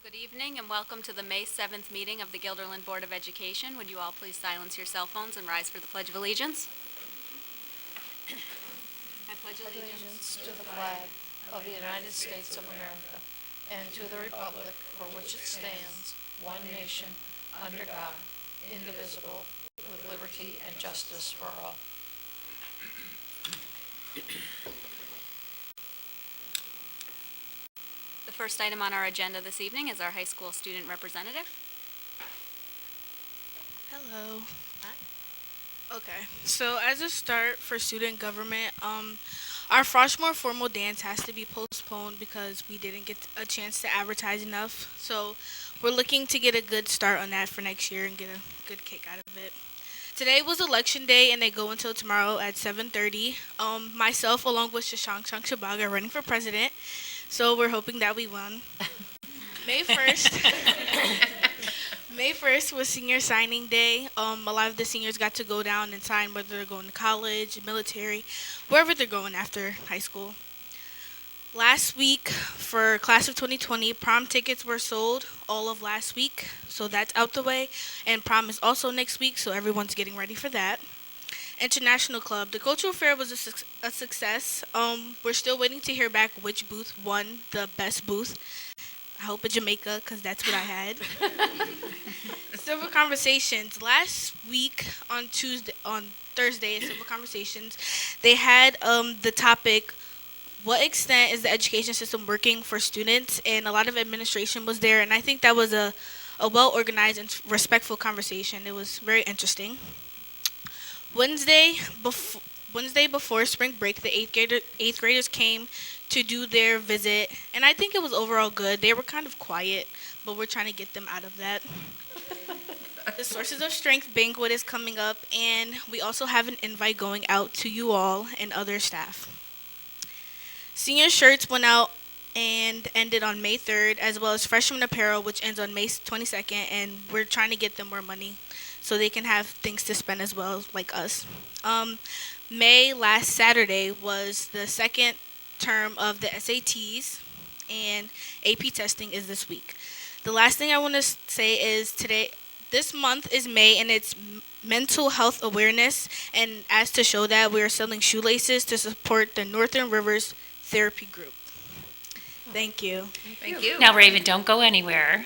Good evening and welcome to the May 7th meeting of the Guilderland Board of Education. Would you all please silence your cell phones and rise for the Pledge of Allegiance? I pledge allegiance. Allegiance to the flag of the United States of America and to the republic for which it stands, one nation, under God, indivisible, with liberty and justice for all. The first item on our agenda this evening is our high school student representative. Hello. Okay, so as a start for student government, our freshman formal dance has to be postponed because we didn't get a chance to advertise enough. So we're looking to get a good start on that for next year and get a good kick out of it. Today was election day and they go until tomorrow at 7:30. Myself along with Shashank Shankh are running for president, so we're hoping that we won. May 1st. May 1st was senior signing day. A lot of the seniors got to go down and sign whether they're going to college, military, wherever they're going after high school. Last week, for class of 2020, prom tickets were sold all of last week, so that's out the way. And prom is also next week, so everyone's getting ready for that. International Club. The cultural fair was a success. We're still waiting to hear back which booth won the best booth. I hope it's Jamaica, because that's what I had. Civil Conversations. Last week on Thursday at Civil Conversations, they had the topic, what extent is the education system working for students? And a lot of administration was there, and I think that was a well-organized and respectful conversation. It was very interesting. Wednesday before spring break, the eighth graders came to do their visit, and I think it was overall good. They were kind of quiet, but we're trying to get them out of that. The Sources of Strength banquet is coming up, and we also have an invite going out to you all and other staff. Senior shirts went out and ended on May 3rd, as well as freshman apparel, which ends on May 22nd, and we're trying to get them more money so they can have things to spend as well, like us. May last Saturday was the second term of the SATs, and AP testing is this week. The last thing I want to say is this month is May, and it's mental health awareness, and as to show that, we are selling shoelaces to support the Northern Rivers Therapy Group. Thank you. Thank you. Now, Raven, don't go anywhere.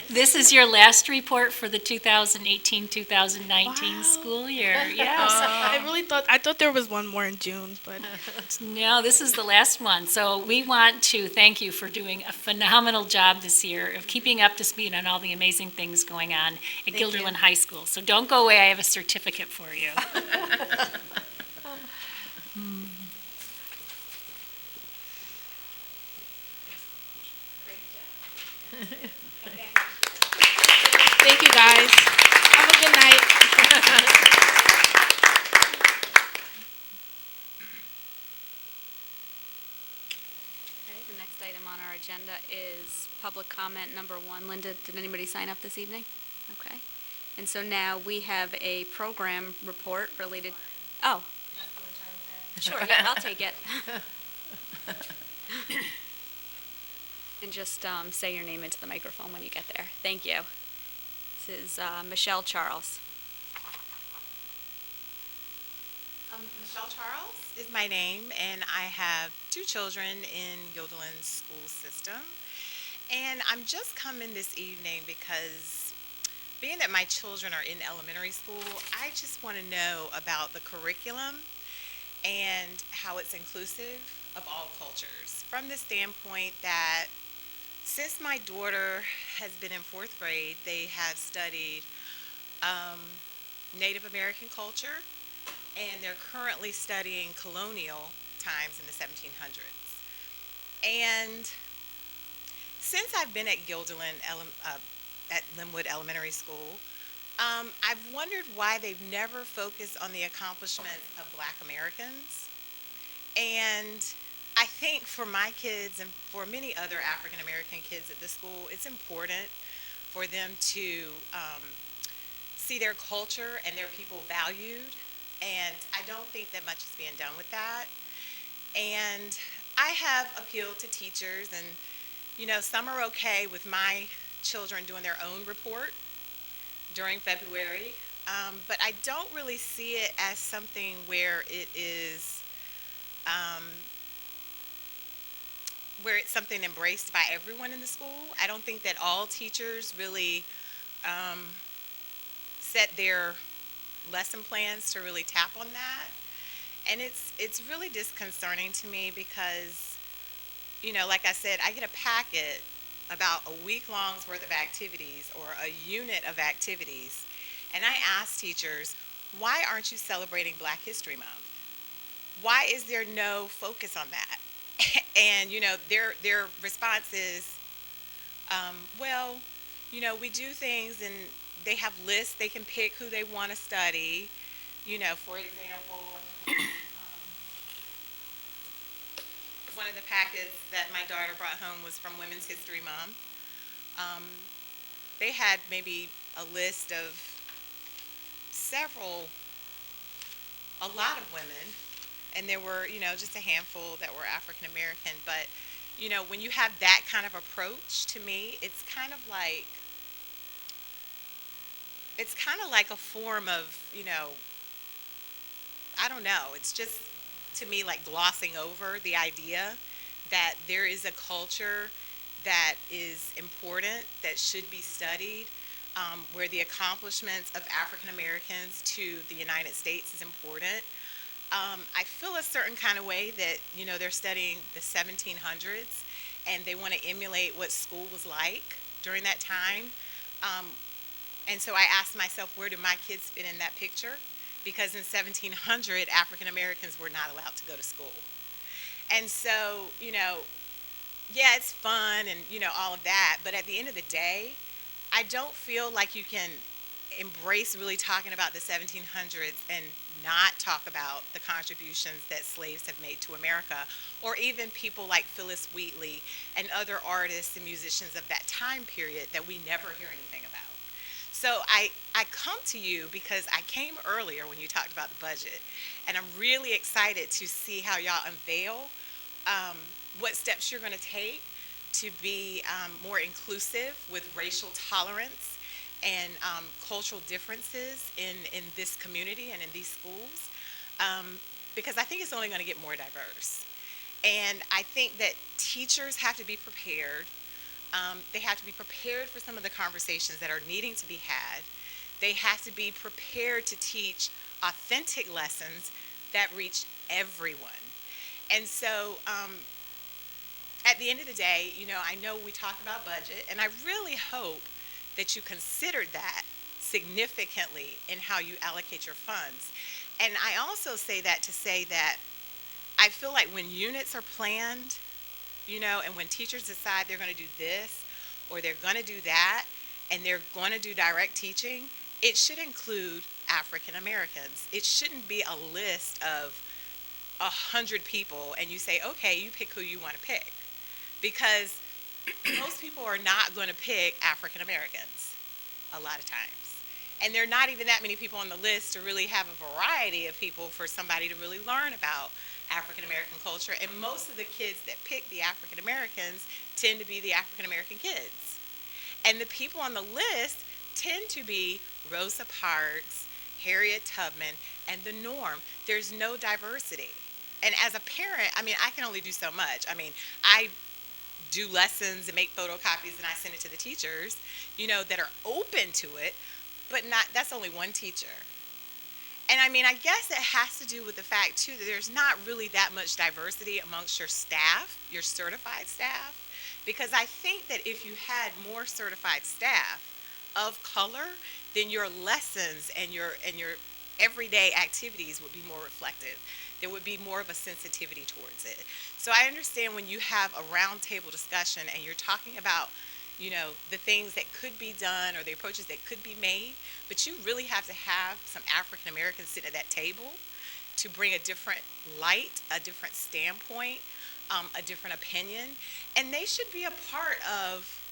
This is your last report for the 2018-2019 school year. Yes. I thought there was one more in June, but No, this is the last one. So we want to thank you for doing a phenomenal job this year of keeping up to speed on all the amazing things going on at Thank Guilderland you. High School. So don't go away. I have a certificate for you. thank you guys. Have a good night. Okay, the next item on our agenda is public comment number 1. Linda, did anybody sign up this evening? Okay. And so now we have a program report related. Oh. Sure, yeah, I'll take it. And just say your name into the microphone when you get there. Thank you. This is Michelle Charles. Michelle Charles is my name, and I have 2 children in Guilderland's school system. And I'm just coming this evening because being that my children are in elementary school, I just want to know about the curriculum and how it's inclusive of all cultures. From the standpoint that since my daughter has been in 4th grade, they have studied Native American culture, and they're currently studying colonial times in the 1700s. And since I've been at at Linwood Elementary School, I've wondered why they've never focused on the accomplishments of Black Americans. And I think for my kids and for many other African American kids at the school, it's important for them to see their culture and their people valued. And I don't think that much is being done with that. And I have appealed to teachers and Some are okay with my children doing their own report during February, but I don't really see it as something um, where it's something embraced by everyone in the school. I don't think that all teachers really um, set their lesson plans to really tap on that. And it's really disconcerting to me because, like I said, I get a packet about a week long's worth of activities or a unit of activities, and I ask teachers, why aren't you celebrating Black History Month? Why is there no focus on that? And their response is, well, we do things and they have lists. They can pick who they want to study. For example, one of the packets that my daughter brought home was from Women's History Month. Um, they had maybe a list of several, a lot of women, and there were, just a handful that were African American. But, when you have that kind of approach, to me, it's kind of like a form of, I don't know. It's just, to me, like glossing over the idea that there is a culture that is important, that should be studied, where the accomplishments of African Americans to the United States is important. I feel a certain kind of way that, they're studying the 1700s and they want to emulate what school was like during that time. Um, and so I asked myself, where do my kids fit in that picture? Because in 1700, African Americans were not allowed to go to school. And so, yeah, it's fun and, all of that. But at the end of the day, I don't feel like you can embrace really talking about the 1700s and not talk about the contributions that slaves have made to America, or even people like Phyllis Wheatley and other artists and musicians of that time period that we never hear anything about. So I come to you because I came earlier when you talked about the budget, and I'm really excited to see how y'all unveil what steps you're going to take to be more inclusive with racial tolerance and cultural differences in this community and in these schools, because I think it's only going to get more diverse. And I think that teachers have to be prepared. They have to be prepared for some of the conversations that are needing to be had. They have to be prepared to teach authentic lessons that reach everyone. And so at the end of the day, I know we talked about budget, and I really hope that you considered that significantly in how you allocate your funds. And I also say that to say that I feel like when units are planned, and when teachers decide they're going to do this or they're going to do that and they're going to do direct teaching, it should include African Americans. It shouldn't be a list of 100 people and you say, okay, you pick who you want to pick. Because most people are not going to pick African Americans a lot of times. And there are not even that many people on the list to really have a variety of people for somebody to really learn about African American culture. And most of the kids that pick the African Americans tend to be the African American kids. And the people on the list tend to be Rosa Parks, Harriet Tubman, and the norm. There's no diversity. And as a parent, I can only do so much. I do lessons and make photocopies and I send it to the teachers, that are open to it, but that's only one teacher. And I guess it has to do with the fact too that there's not really that much diversity amongst your staff, your certified staff, because I think that if you had more certified staff of color, then your lessons and your everyday activities would be more reflective. There would be more of a sensitivity towards it. So I understand when you have a roundtable discussion and you're talking about, the things that could be done or the approaches that could be made, but you really have to have some African Americans sit at that table to bring a different light, a different standpoint, a different opinion, and they should be a part of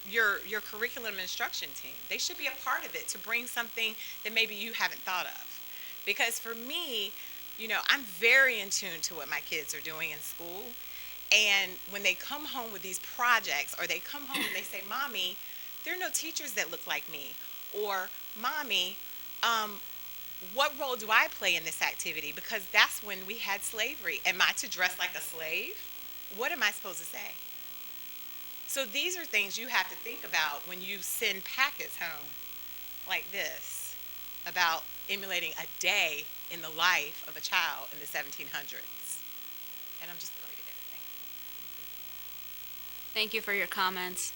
your curriculum instruction team. They should be a part of it to bring something that maybe you haven't thought of. Because for me, I'm very in tune to what my kids are doing in school. And when they come home with these projects, or they come home and they say, Mommy, there are no teachers that look like me. Or, Mommy, what role do I play in this activity? Because that's when we had slavery. Am I to dress like a slave? What am I supposed to say? So these are things you have to think about when you send packets home like this about emulating a day in the life of a child in the 1700s. And I'm just going to leave it there. Thank you. Thank you for your comments.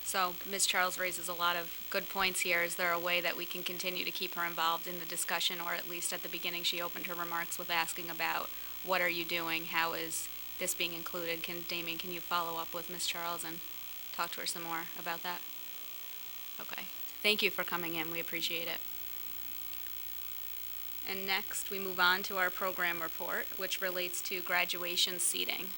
So Ms. Charles raises a lot of good points here. Is there a way that we can continue to keep her involved in the discussion, or at least at the beginning she opened her remarks with asking about what are you doing, how is this being included? Damien, can you follow up with Ms. Charles and talk to her some more about that? Okay. Thank you for coming in. We appreciate it. And next, we move on to our program report, which relates to graduation seating.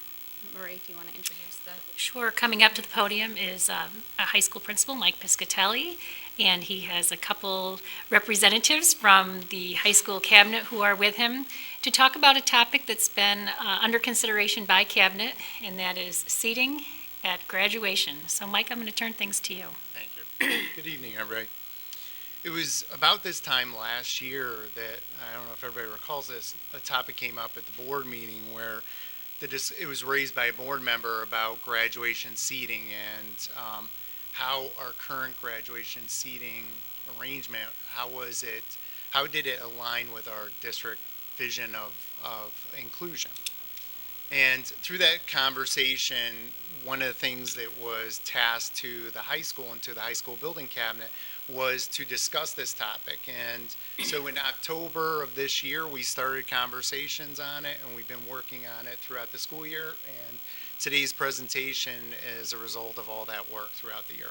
Marie, if you want to introduce the... Sure. Coming up to the podium is a high school principal, Mike Piscatelli, and he has a couple representatives from the high school cabinet who are with him to talk about a topic that's been under consideration by cabinet, and that is seating at graduation. So, Mike, I'm going to turn things to you. Thank you. Good evening, everybody. It was about this time last year that, I don't know if everybody recalls this, a topic came up at the board meeting where it was raised by a board member about graduation seating and how our current graduation seating arrangement, how did it align with our district vision of inclusion? And through that conversation, one of the things that was tasked to the high school and to the high school building cabinet was to discuss this topic. And so in October of this year, we started conversations on it, and we've been working on it throughout the school year. And today's presentation is a result of all that work throughout the year.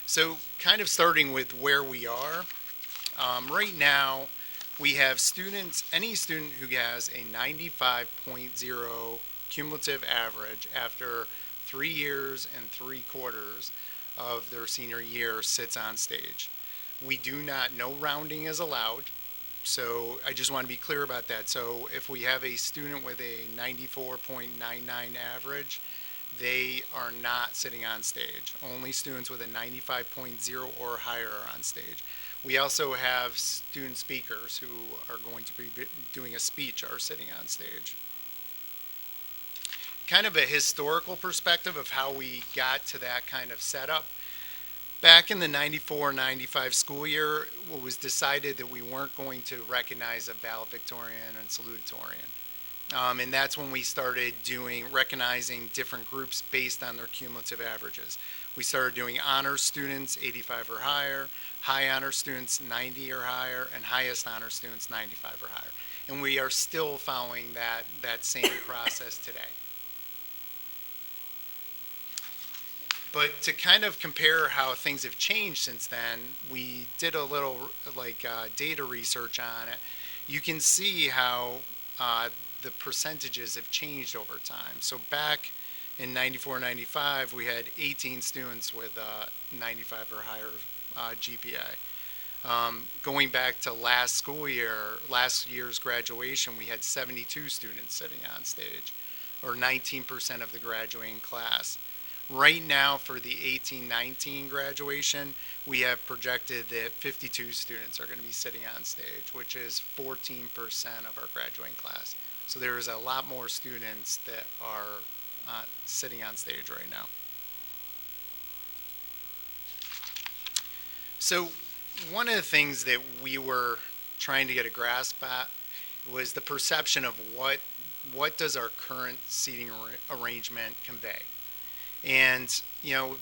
So kind of starting with where we are, right now, we have students, any student who has a 95.0 cumulative average after 3 years and 3/4 of their senior year sits on stage. We do not, no rounding is allowed, so I just want to be clear about that. So if we have a student with a 94.99 average, they are not sitting on stage. Only students with a 95.0 or higher are on stage. We also have student speakers who are going to be doing a speech are sitting on stage. Kind of a historical perspective of how we got to that kind of setup. Back in the 94-95 school year, it was decided that we weren't going to recognize a valedictorian and salutatorian. And that's when we started recognizing different groups based on their cumulative averages. We started doing honor students, 85 or higher, high honor students, 90 or higher, and highest honor students, 95 or higher. And we are still following that same process today. But to kind of compare how things have changed since then, we did a little data research on it. You can see how the percentages have changed over time. So back in 94-95, we had 18 students with 95 or higher GPA. Going back to last year's graduation, we had 72 students sitting on stage, or 19% of the graduating class. Right now, for the 18-19 graduation, we have projected that 52 students are going to be sitting on stage, which is 14% of our graduating class. So there is a lot more students that are sitting on stage right now. So one of the things that we were trying to get a grasp at was the perception of what does our current seating arrangement convey. And,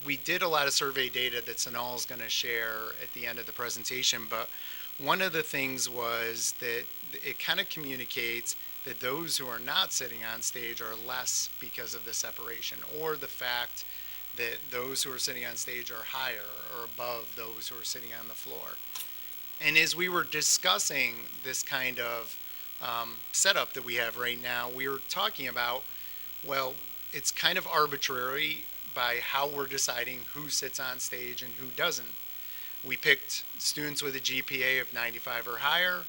we did a lot of survey data that Sanal is going to share at the end of the presentation, but one of the things was that it kind of communicates that those who are not sitting on stage are less because of the separation, or the fact that those who are sitting on stage are higher or above those who are sitting on the floor. And as we were discussing this kind of setup that we have right now, we were talking about, well, it's kind of arbitrary by how we're deciding who sits on stage and who doesn't. We picked students with a GPA of 95 or higher,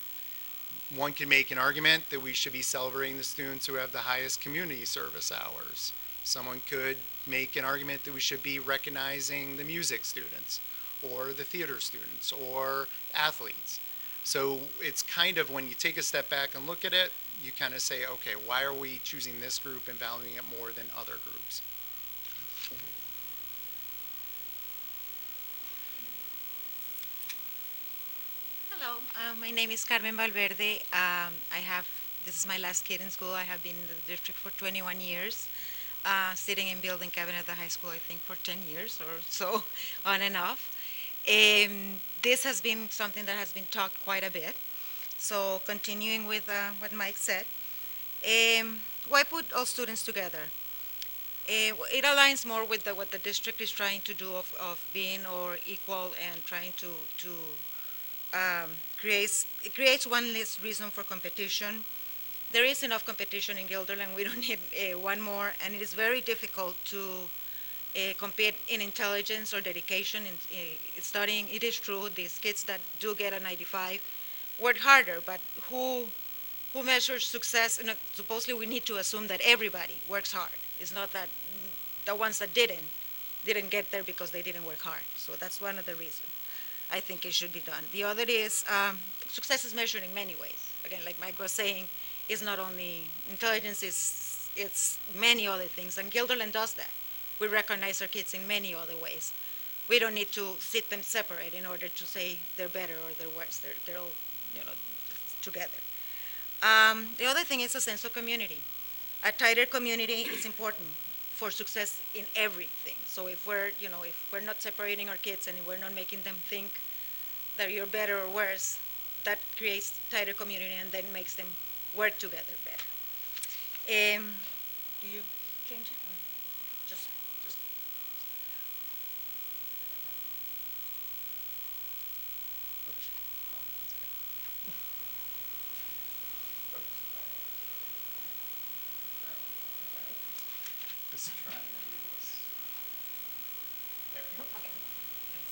one can make an argument that we should be celebrating the students who have the highest community service hours. Someone could make an argument that we should be recognizing the music students or the theater students or athletes. So it's kind of, when you take a step back and look at it, you kind of say, okay, why are we choosing this group and valuing it more than other groups? Hello, my name is Carmen Valverde. This is my last kid in school. I have been in the district for 21 years, sitting in building cabinet at the high school, I think, for 10 years or so, on and off. This has been something that has been talked quite a bit. So continuing with what Mike said, why put all students together? It aligns more with what the district is trying to do of being or equal and trying to it creates one less reason for competition. There is enough competition in Guilderland. We don't need one more, and it is very difficult to compete in intelligence or dedication in studying. It is true, these kids that do get a 95 work harder, but who measures success? And supposedly we need to assume that everybody works hard. It's not that the ones that didn't get there because they didn't work hard. So that's one of the reasons I think it should be done. The other is success is measured in many ways. Again, like Mike was saying, it's not only intelligence, it's many other things, and Guilderland does that. We recognize our kids in many other ways. We don't need to sit them separate in order to say they're better or they're worse. They're all, together. The other thing is a sense of community. A tighter community is important for success in everything. So if we're not separating our kids and if we're not making them think that you're better or worse, that creates tighter community and then makes them work together better. Do you change it? Or just.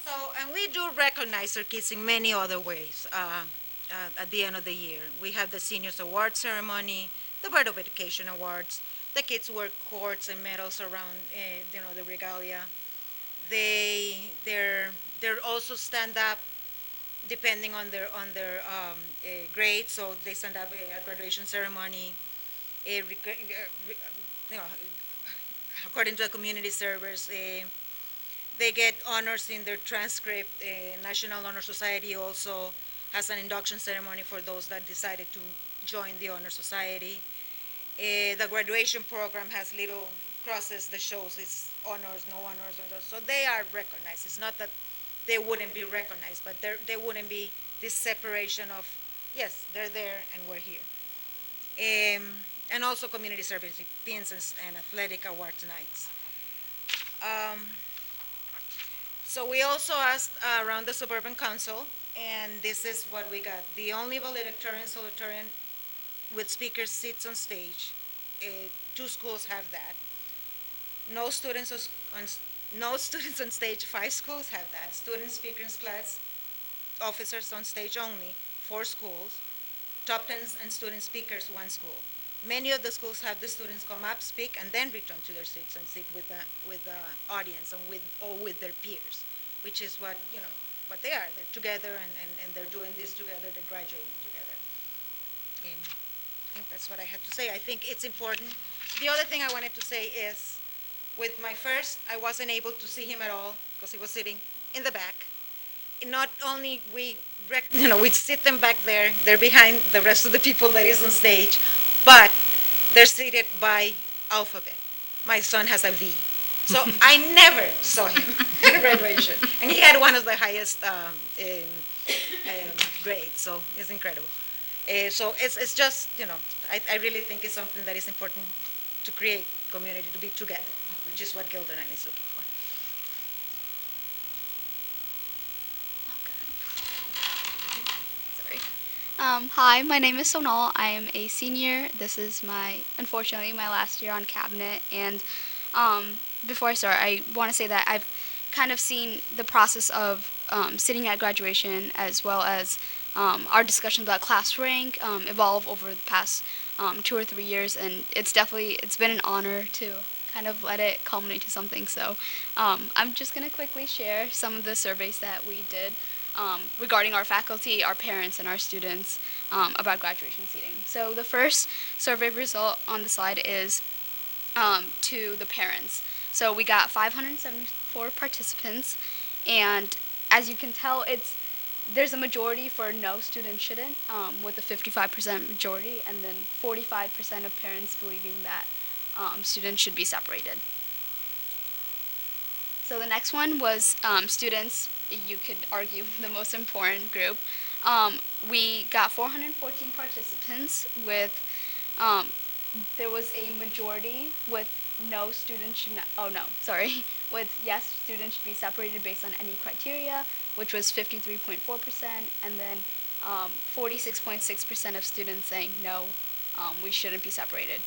So, and we do recognize our kids in many other ways at the end of the year. We have the Seniors Award Ceremony, the Board of Education Awards, the kids wear cords and medals around, the regalia. They're also stand up depending on their grade, so they stand up at graduation ceremony, according to the community servers, they get honors in their transcript. National Honor Society also has an induction ceremony for those that decided to join the Honor Society. The graduation program has little crosses that shows it's honors, no honors, so they are recognized. It's not that they wouldn't be recognized, but there wouldn't be this separation of, yes, they're there and we're here. And also community service, pins and athletic awards nights. So we also asked around the Suburban Council, and this is what we got. The only valedictorian, salutatorian with speakers sits on stage. 2 schools have that. No students on stage, 5 schools have that. Student speakers class, officers on stage only, 4 schools. Top 10s and student speakers, 1 school. Many of the schools have the students come up, speak, and then return to their seats and sit with the audience and with their peers, which is what they are. They're together and they're doing this together. They're graduating together. And I think that's what I had to say. I think it's important. The other thing I wanted to say is, with my first, I wasn't able to see him at all because he was sitting in the back. And not only we sit them back there. They're behind the rest of the people that is on stage. But they're seated by alphabet. My son has a V. So I never saw him at graduation. And he had one of the highest grades, so it's incredible. So it's just, I really think it's something that is important to create community, to be together, which is what Guilderland is looking for. Hi, my name is Sonal. I am a senior. This is unfortunately, my last year on cabinet, and Before I start, I want to say that I've kind of seen the process of sitting at graduation as well as our discussions about class rank evolve over the past 2 or 3 years, and it's been an honor to kind of let it culminate to something. So I'm just going to quickly share some of the surveys that we did regarding our faculty, our parents, and our students about graduation seating. So the first survey result on the slide is to the parents. So we got 574 participants, and as you can tell, there's a majority for no, student shouldn't, with a 55% majority, and then 45% of parents believing that students should be separated. So the next one was students, you could argue the most important group. We got 414 participants with, there was a majority with no, students should not, oh no, sorry, with yes, students should be separated based on any criteria, which was 53.4%, and then 46.6% of students saying no, we shouldn't be separated.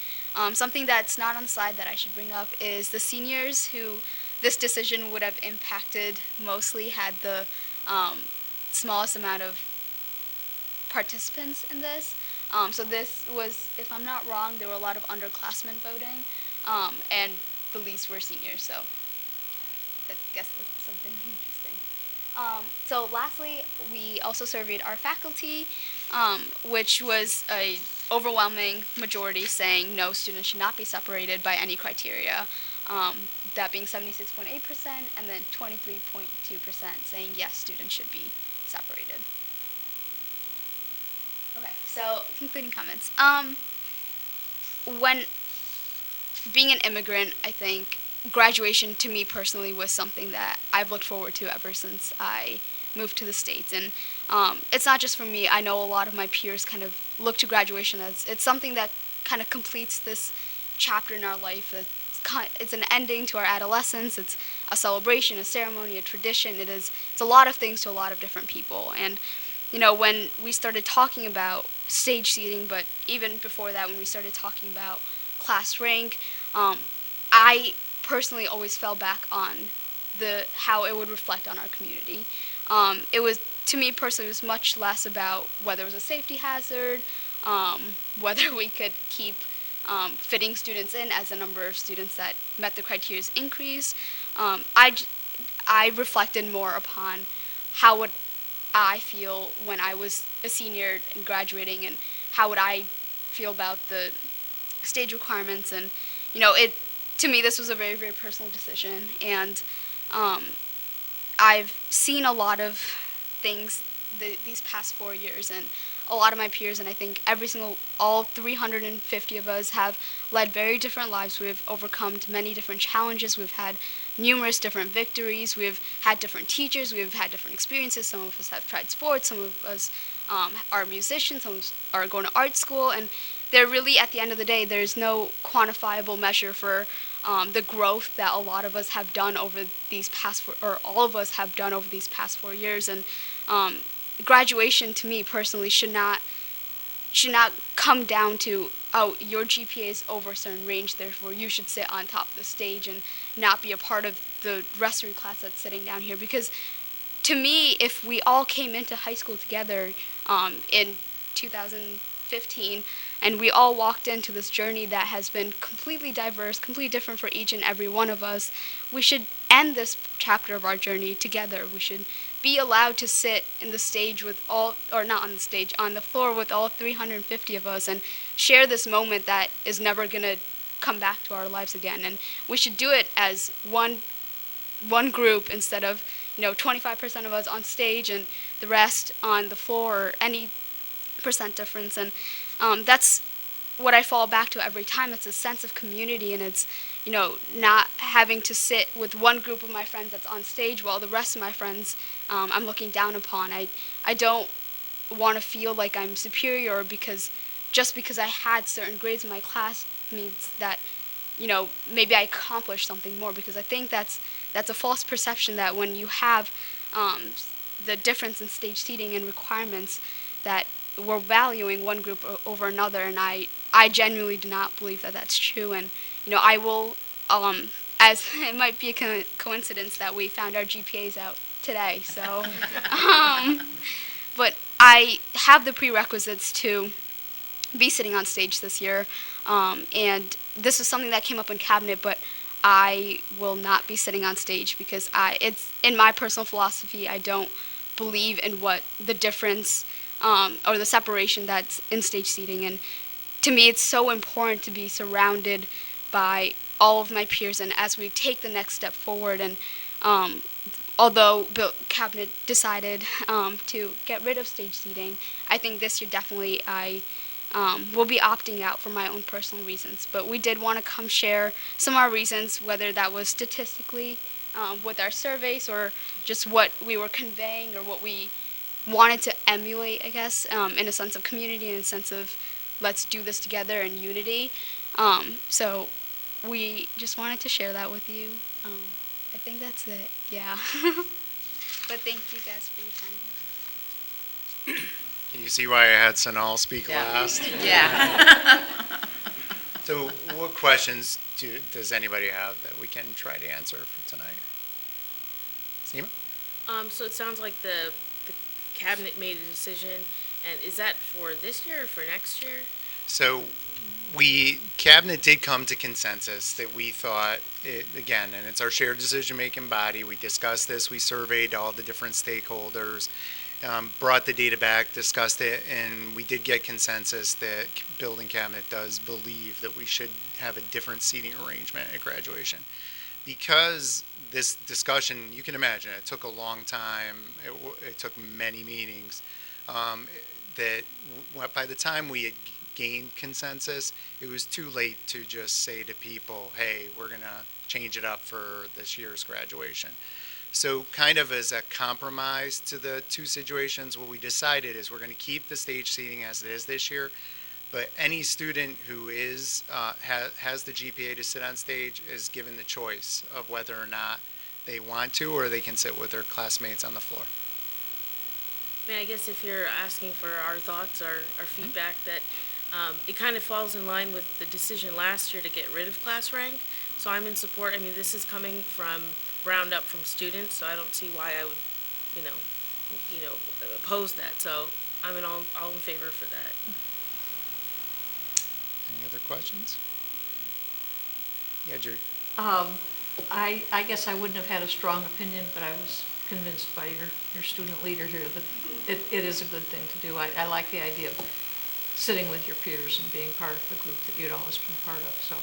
Something that's not on the slide that I should bring up is the seniors who this decision would have impacted mostly had the smallest amount of participants in this. So this was, if I'm not wrong, there were a lot of underclassmen voting, and the least were seniors, so I guess that's something interesting. So lastly, we also surveyed our faculty, which was a overwhelming majority saying no, students should not be separated by any criteria, that being 76.8%, and then 23.2% saying yes, students should be separated. Okay, so concluding comments. When being an immigrant, I think graduation to me personally was something that I've looked forward to ever since I moved to the States. And it's not just for me. I know a lot of my peers kind of look to graduation as it's something that kind of completes this chapter in our life. It's an ending to our adolescence. It's a celebration, a ceremony, a tradition. It's a lot of things to a lot of different people. And you know, when we started talking about stage seating, but even before that, when we started talking about class rank, I personally always fell back on how it would reflect on our community. It was, to me personally, it was much less about whether it was a safety hazard, whether we could keep fitting students in as the number of students that met the criteria increased. I reflected more upon how would I feel when I was a senior and graduating, and how would I feel about the stage requirements. And you know, to me this was a very, very personal decision, and I've seen a lot of things these past 4 years, and a lot of my peers, and I think all 350 of us have led very different lives. We've overcome many different challenges. We've had numerous different victories. We've had different teachers. We've had different experiences. Some of us have tried sports. Some of us are musicians. Some of us are going to art school. And there really, at the end of the day, there's no quantifiable measure for the growth that a lot of us have done over these past, or all of us have done over these past 4 years. And graduation, to me personally, should not come down to, oh, your GPA is over a certain range, therefore you should sit on top of the stage and not be a part of the rest of your class that's sitting down here. Because to me, if we all came into high school together in 2015, and we all walked into this journey that has been completely diverse, completely different for each and every one of us, we should end this chapter of our journey together. We should be allowed to sit in the stage with all, or not on the stage, on the floor with all 350 of us and share this moment that is never going to come back to our lives again. And we should do it as one group instead of 25% of us on stage and the rest on the floor, or any percent difference. And that's what I fall back to every time. It's a sense of community, and it's not having to sit with one group of my friends that's on stage while the rest of my friends I'm looking down upon. I don't want to feel like I'm superior, or just because I had certain grades in my class means that maybe I accomplished something more, because I think that's a false perception that when you have the difference in stage seating and requirements, that we're valuing one group over another. And I genuinely do not believe that that's true. And I will as it might be a coincidence that we found our GPAs out today. So, um, but I have the prerequisites to be sitting on stage this year, and this is something that came up in cabinet, but I will not be sitting on stage because it's in my personal philosophy. I don't believe in what the difference or the separation that's in stage seating, and to me, it's so important to be surrounded by all of my peers, and as we take the next step forward, and although cabinet decided to get rid of stage seating, I think this year definitely I will be opting out for my own personal reasons. But we did want to come share some of our reasons, whether that was statistically with our surveys or just what we were conveying or what we wanted to emulate, I guess, in a sense of community, in a sense of let's do this together in unity. So we just wanted to share that with you. I think that's it, yeah. But thank you guys for your time. Can you see why I had Sanal speak last? Yeah. So what questions does anybody have that we can try to answer for tonight? Seema? So it sounds like the cabinet made a decision, and is that for this year or for next year? So cabinet did come to consensus that we thought, again, and it's our shared decision-making body, we discussed this, we surveyed all the different stakeholders, brought the data back, discussed it, and we did get consensus that building cabinet does believe that we should have a different seating arrangement at graduation. Because this discussion, you can imagine, it took a long time, it took many meetings, that by the time we had gained consensus, it was too late to just say to people, hey, we're going to change it up for this year's graduation. So kind of as a compromise to the two situations, what we decided is we're going to keep the stage seating as it is this year, but any student who has the GPA to sit on stage is given the choice of whether or not they want to, or they can sit with their classmates on the floor. I mean, I guess if you're asking for our thoughts, our feedback, that it kind of falls in line with the decision last year to get rid of class rank. So I'm in support. I mean, this is coming from ground up from students, so I don't see why I would, oppose that. So I'm all in favor for that. Any other questions? Yeah, Judy. I guess I wouldn't have had a strong opinion, but I was convinced by your student leader here that it is a good thing to do. I like the idea of sitting with your peers and being part of the group that you'd always been part of. So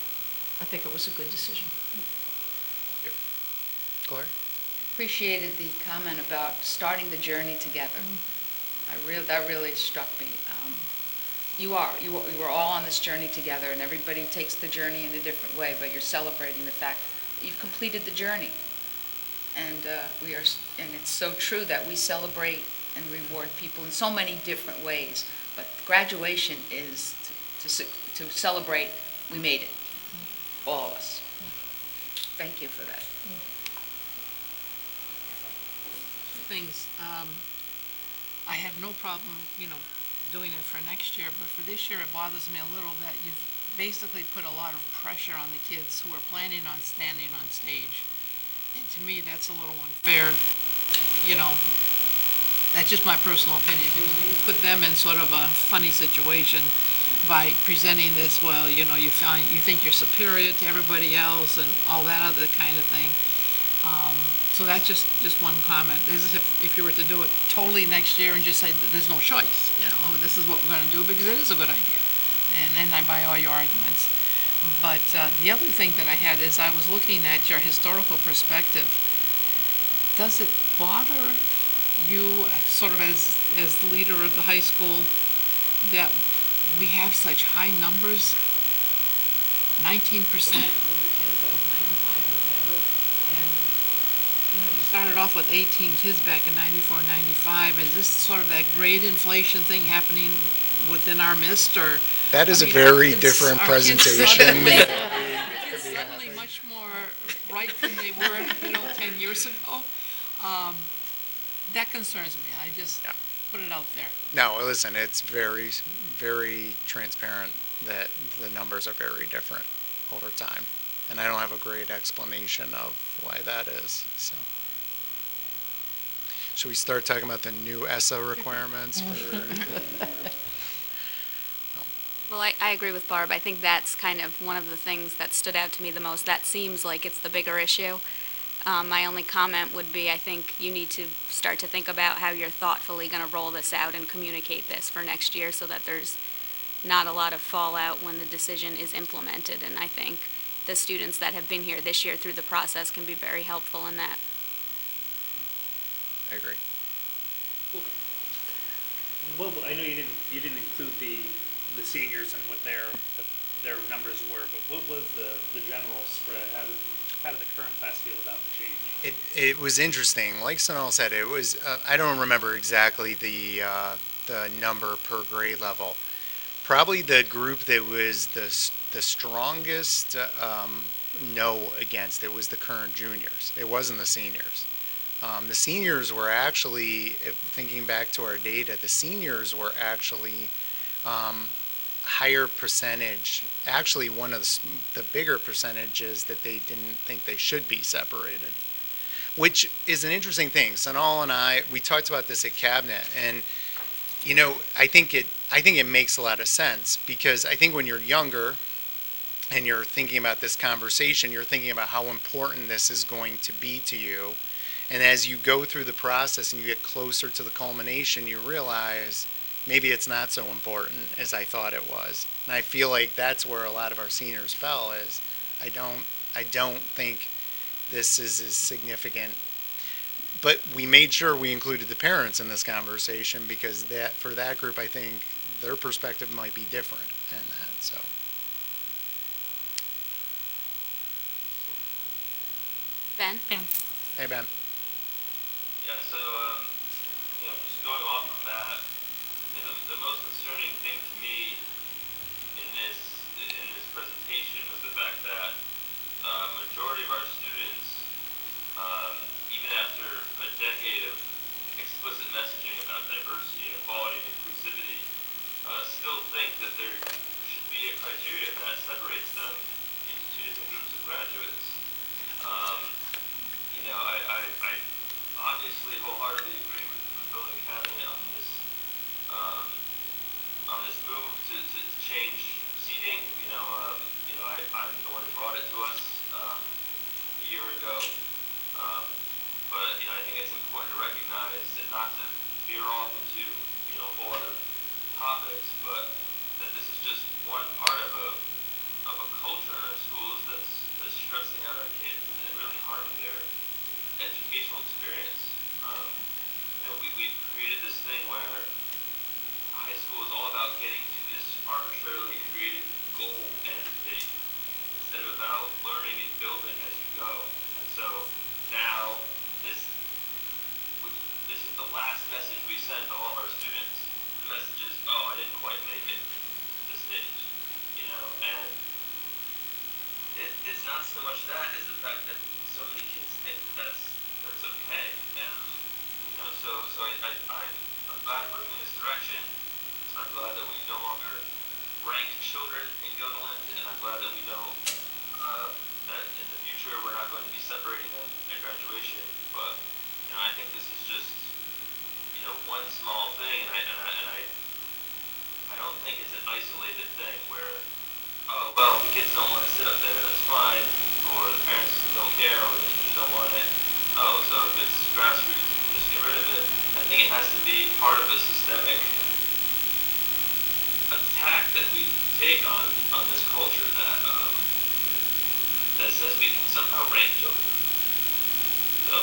I think it was a good decision. Yep. Gloria? Appreciated the comment about starting the journey together. That really struck me. You are all on this journey together, and everybody takes the journey in a different way, but you're celebrating the fact that you've completed the journey. And and it's so true that we celebrate and reward people in so many different ways. But graduation is to celebrate we made it, all of us. Thank you for that. Things. I have no problem, doing it for next year, but for this year, it bothers me a little that you've basically put a lot of pressure on the kids who are planning on standing on stage. And to me, that's a little unfair, that's just my personal opinion, because you put them in sort of a funny situation by presenting this, you think you're superior to everybody else and all that other kind of thing. So that's just one comment. This is if you were to do it totally next year and just say there's no choice, this is what we're going to do, because it is a good idea. And I buy all your arguments. But the other thing that I had is I was looking at your historical perspective. Does it bother you, sort of as the leader of the high school, that we have such high numbers, 19% of the kids that are 95 or better, and you started off with 18 kids back in 94, 95. Is this sort of that grade inflation thing happening within our midst, or? That is a very different presentation. Kids suddenly much more bright than they were, 10 years ago. That concerns me. I just put it out there. No, listen, it's very, very transparent that the numbers are very different over time. And I don't have a great explanation of why that is, so. Should we start talking about the new ESSA requirements for? Well, I agree with Barb. I think that's kind of one of the things that stood out to me the most. That seems like it's the bigger issue. My only comment would be, I think you need to start to think about how you're thoughtfully going to roll this out and communicate this for next year so that there's not a lot of fallout when the decision is implemented. And I think the students that have been here this year through the process can be very helpful in that. I agree. Well, I know you didn't include the seniors and what their numbers were, but what was the general spread? How did the current class feel about the change? It was interesting. Like Sonal said, it was. I don't remember exactly the number per grade level. Probably the group that was the strongest no against it was the current juniors. It wasn't the seniors. The seniors were actually, thinking back to our data, the seniors were actually higher percentage, actually one of the bigger percentages that they didn't think they should be separated, which is an interesting thing. Sonal and I, we talked about this at Cabinet, and you know, I think it makes a lot of sense, because I think when you're younger and you're thinking about this conversation, you're thinking about how important this is going to be to you. And as you go through the process and you get closer to the culmination, you realize maybe it's not so important as I thought it was. And I feel like that's where a lot of our seniors fell, is I don't think this is as significant. But we made sure we included the parents in this conversation, because that, for that group, I think their perspective might be different in that, so. Ben? Hey, Ben. Yeah, so, just going off of that, the most concerning thing to me in this presentation was the fact that majority of our students, even after a decade of explicit messaging about diversity and equality and inclusivity, still think that there should be a criteria that separates them into two different groups of graduates. I obviously wholeheartedly agree with building cabinet on this move to change seating. I'm the one who brought it to us a year ago. But I think it's important to recognize, and not to veer off into whole other topics, but that this is just one part of a culture in our schools that's stressing out our kids and really harming their educational experience. We've created this thing where high school is all about getting to this arbitrarily created goal end state instead of about learning and building as you go. And so now this is the last message we send to all of our students. The message is, oh, I didn't quite make it to this stage, and it's not so much that as the fact that so many kids think that that's okay, and so I'm glad we're moving in this direction. I'm glad that we no longer rank children in Guilderland, and I'm glad that we don't that in the future we're not going to be separating them at graduation. But I think this is just one small thing, and I don't think it's an isolated thing where, oh, well, the kids don't want to sit up there, that's fine, or the parents don't care, or the teachers don't want it. Oh, so if it's grassroots, we can just get rid of it. I think it has to be part of a systemic attack that we take on this culture that says we can somehow rank children. So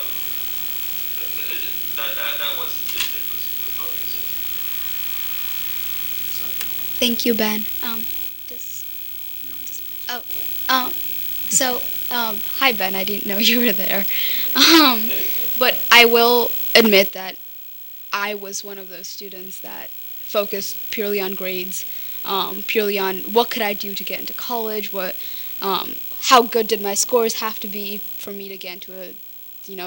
that one statistic was more consistent. Thank you, Ben. Hi, Ben. I didn't know you were there. But I will admit that I was one of those students that focused purely on grades, purely on what could I do to get into college, how good did my scores have to be for me to get into a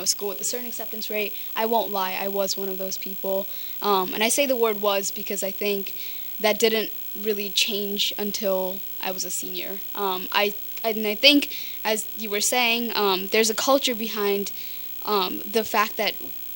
school with a certain acceptance rate. I won't lie, I was one of those people. And I say the word was because I think that didn't really change until I was a senior. I I think, as you were saying, there's a culture behind the fact that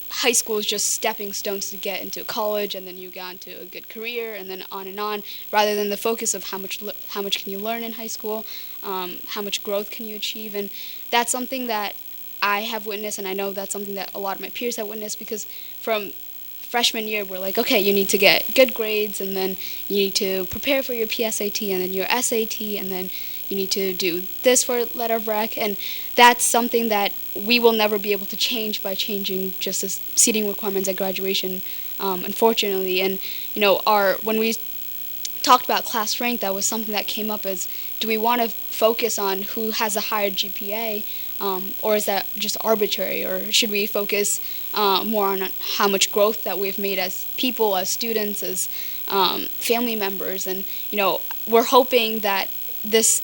high school is just stepping stones to get into college, and then you get onto a good career, and then on, rather than the focus of how much can you learn in high school, how much growth can you achieve, and that's something that I have witnessed, and I know that's something that a lot of my peers have witnessed, because from freshman year, we're like, okay, you need to get good grades, and then you need to prepare for your PSAT, and then your SAT, and then you need to do this for letter of rec, and that's something that we will never be able to change by changing just the seating requirements at graduation, unfortunately. And, when we talked about class rank, that was something that came up as, do we want to focus on who has a higher GPA, or is that just arbitrary, or should we focus more on how much growth that we've made as people, as students, as family members? And, we're hoping that this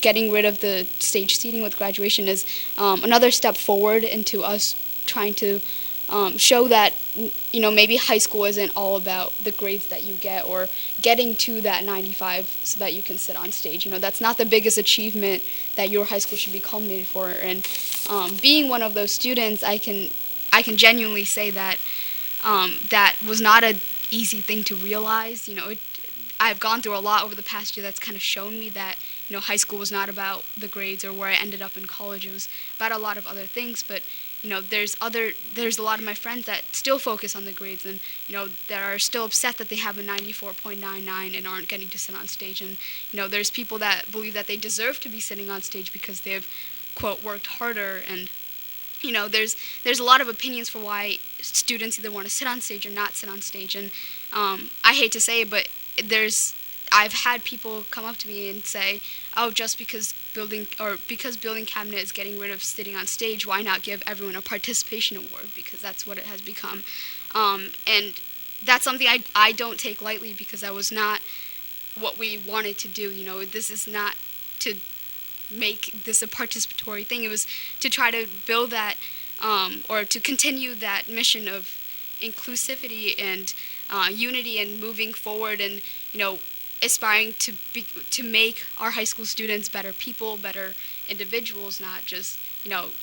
getting rid of the stage seating with graduation is another step forward into us trying to show that, maybe high school isn't all about the grades that you get or getting to that 95 so that you can sit on stage. That's not the biggest achievement that your high school should be culminated for. And being one of those students, I can genuinely say that that was not an easy thing to realize. I've gone through a lot over the past year that's kind of shown me that, high school was not about the grades or where I ended up in college. It was about a lot of other things, but, there's a lot of my friends that still focus on the grades and, that are still upset that they have a 94.99 and aren't getting to sit on stage. And, there's people that believe that they deserve to be sitting on stage because they've, quote, worked harder. And, there's a lot of opinions for why students either want to sit on stage or not sit on stage. And I hate to say it, but I've had people come up to me and say, oh, just because building cabinet is getting rid of sitting on stage, why not give everyone a participation award? Because that's what it has become. And that's something I don't take lightly, because that was not what we wanted to do. This is not to make this a participatory thing. It was to try to build that, or to continue that mission of inclusivity and unity and moving forward, and aspiring to make our high school students better people, better individuals, not just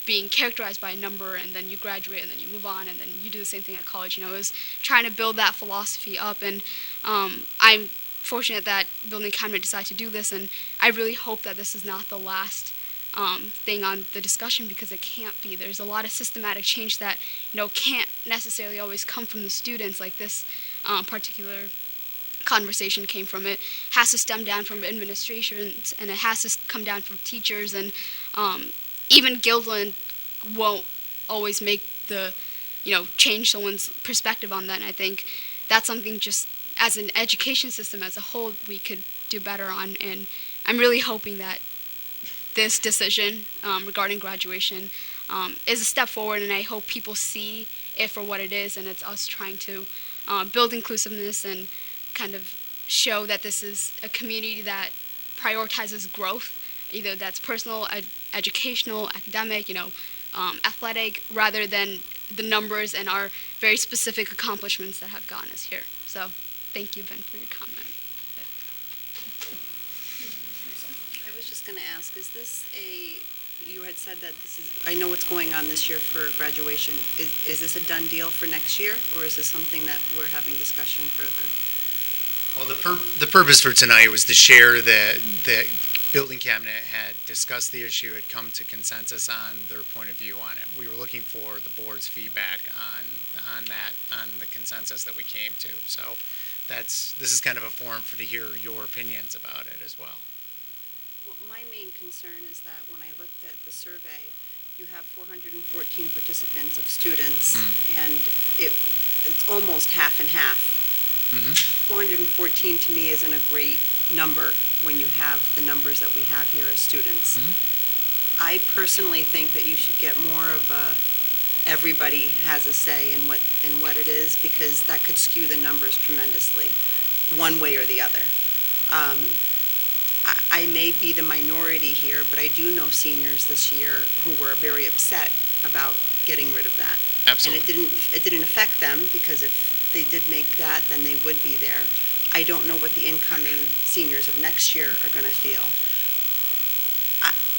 being characterized by a number and then you graduate and then you move on and then you do the same thing at college. It was trying to build that philosophy up, and I'm fortunate that Building Cabinet decided to do this, and I really hope that this is not the last thing on the discussion, because it can't be. There's a lot of systematic change that can't necessarily always come from the students, like this particular conversation came from. It has to stem down from administrations, and it has to come down from teachers, and even Guilderland won't always make the change someone's perspective on that. And I think that's something, just as an education system as a whole, we could do better on. And I'm really hoping that this decision regarding graduation is a step forward, and I hope people see it for what it is, and it's us trying to build inclusiveness and kind of show that this is a community that prioritizes growth, either that's personal, educational, academic, athletic, rather than the numbers and our very specific accomplishments that have gotten us here. So thank you, Ben, for your comment. I was just going to ask, is this you had said that this is, I know what's going on this year for graduation. Is this a done deal for next year, or is this something that we're having discussion further? Well, the purpose for tonight was to share that Building Cabinet had discussed the issue, had come to consensus on their point of view on it. We were looking for the board's feedback on the consensus that we came to. So this is kind of a forum to hear your opinions about it as well. Well, my main concern is that when I looked at the survey, you have 414 participants of students, and it's almost half and half. 414 to me isn't a great number when you have the numbers that we have here as students. I personally think that you should get more of everybody has a say in what it is, because that could skew the numbers tremendously, one way or the other. I may be the minority here, but I do know seniors this year who were very upset about getting rid of that. Absolutely. And it didn't affect them, because if they did make that, then they would be there. I don't know what the incoming seniors of next year are going to feel.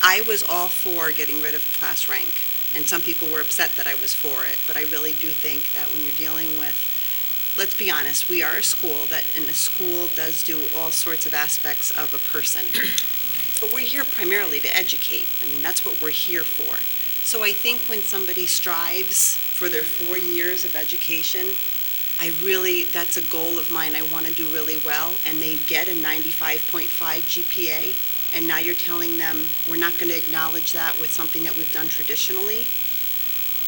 I was all for getting rid of class rank, and some people were upset that I was for it, but I really do think that when you're dealing with, let's be honest, we are a school and a school does do all sorts of aspects of a person. But we're here primarily to educate. I mean, that's what we're here for. So I think when somebody strives for their 4 years of education, that's a goal of mine. I want to do really well, and they get a 95.5 GPA, and now you're telling them we're not going to acknowledge that with something that we've done traditionally.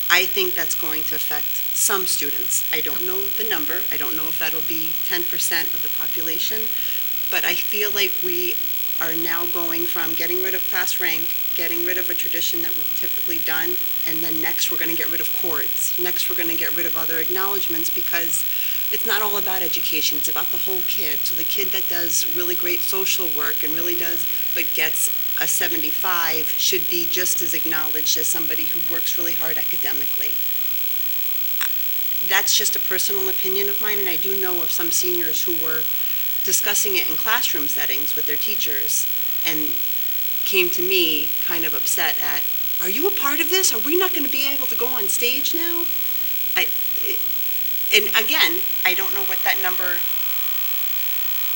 I think that's going to affect some students. I don't know the number. I don't know if that'll be 10% of the population, but I feel like we are now going from getting rid of class rank, getting rid of a tradition that we've typically done, and then next we're going to get rid of chords. Next we're going to get rid of other acknowledgments, because it's not all about education, it's about the whole kid. So the kid that does really great social work and really does, but gets a 75 should be just as acknowledged as somebody who works really hard academically. That's just a personal opinion of mine, and I do know of some seniors who were discussing it in classroom settings with their teachers and came to me kind of upset at, are you a part of this? Are we not going to be able to go on stage now? And again, I don't know what that number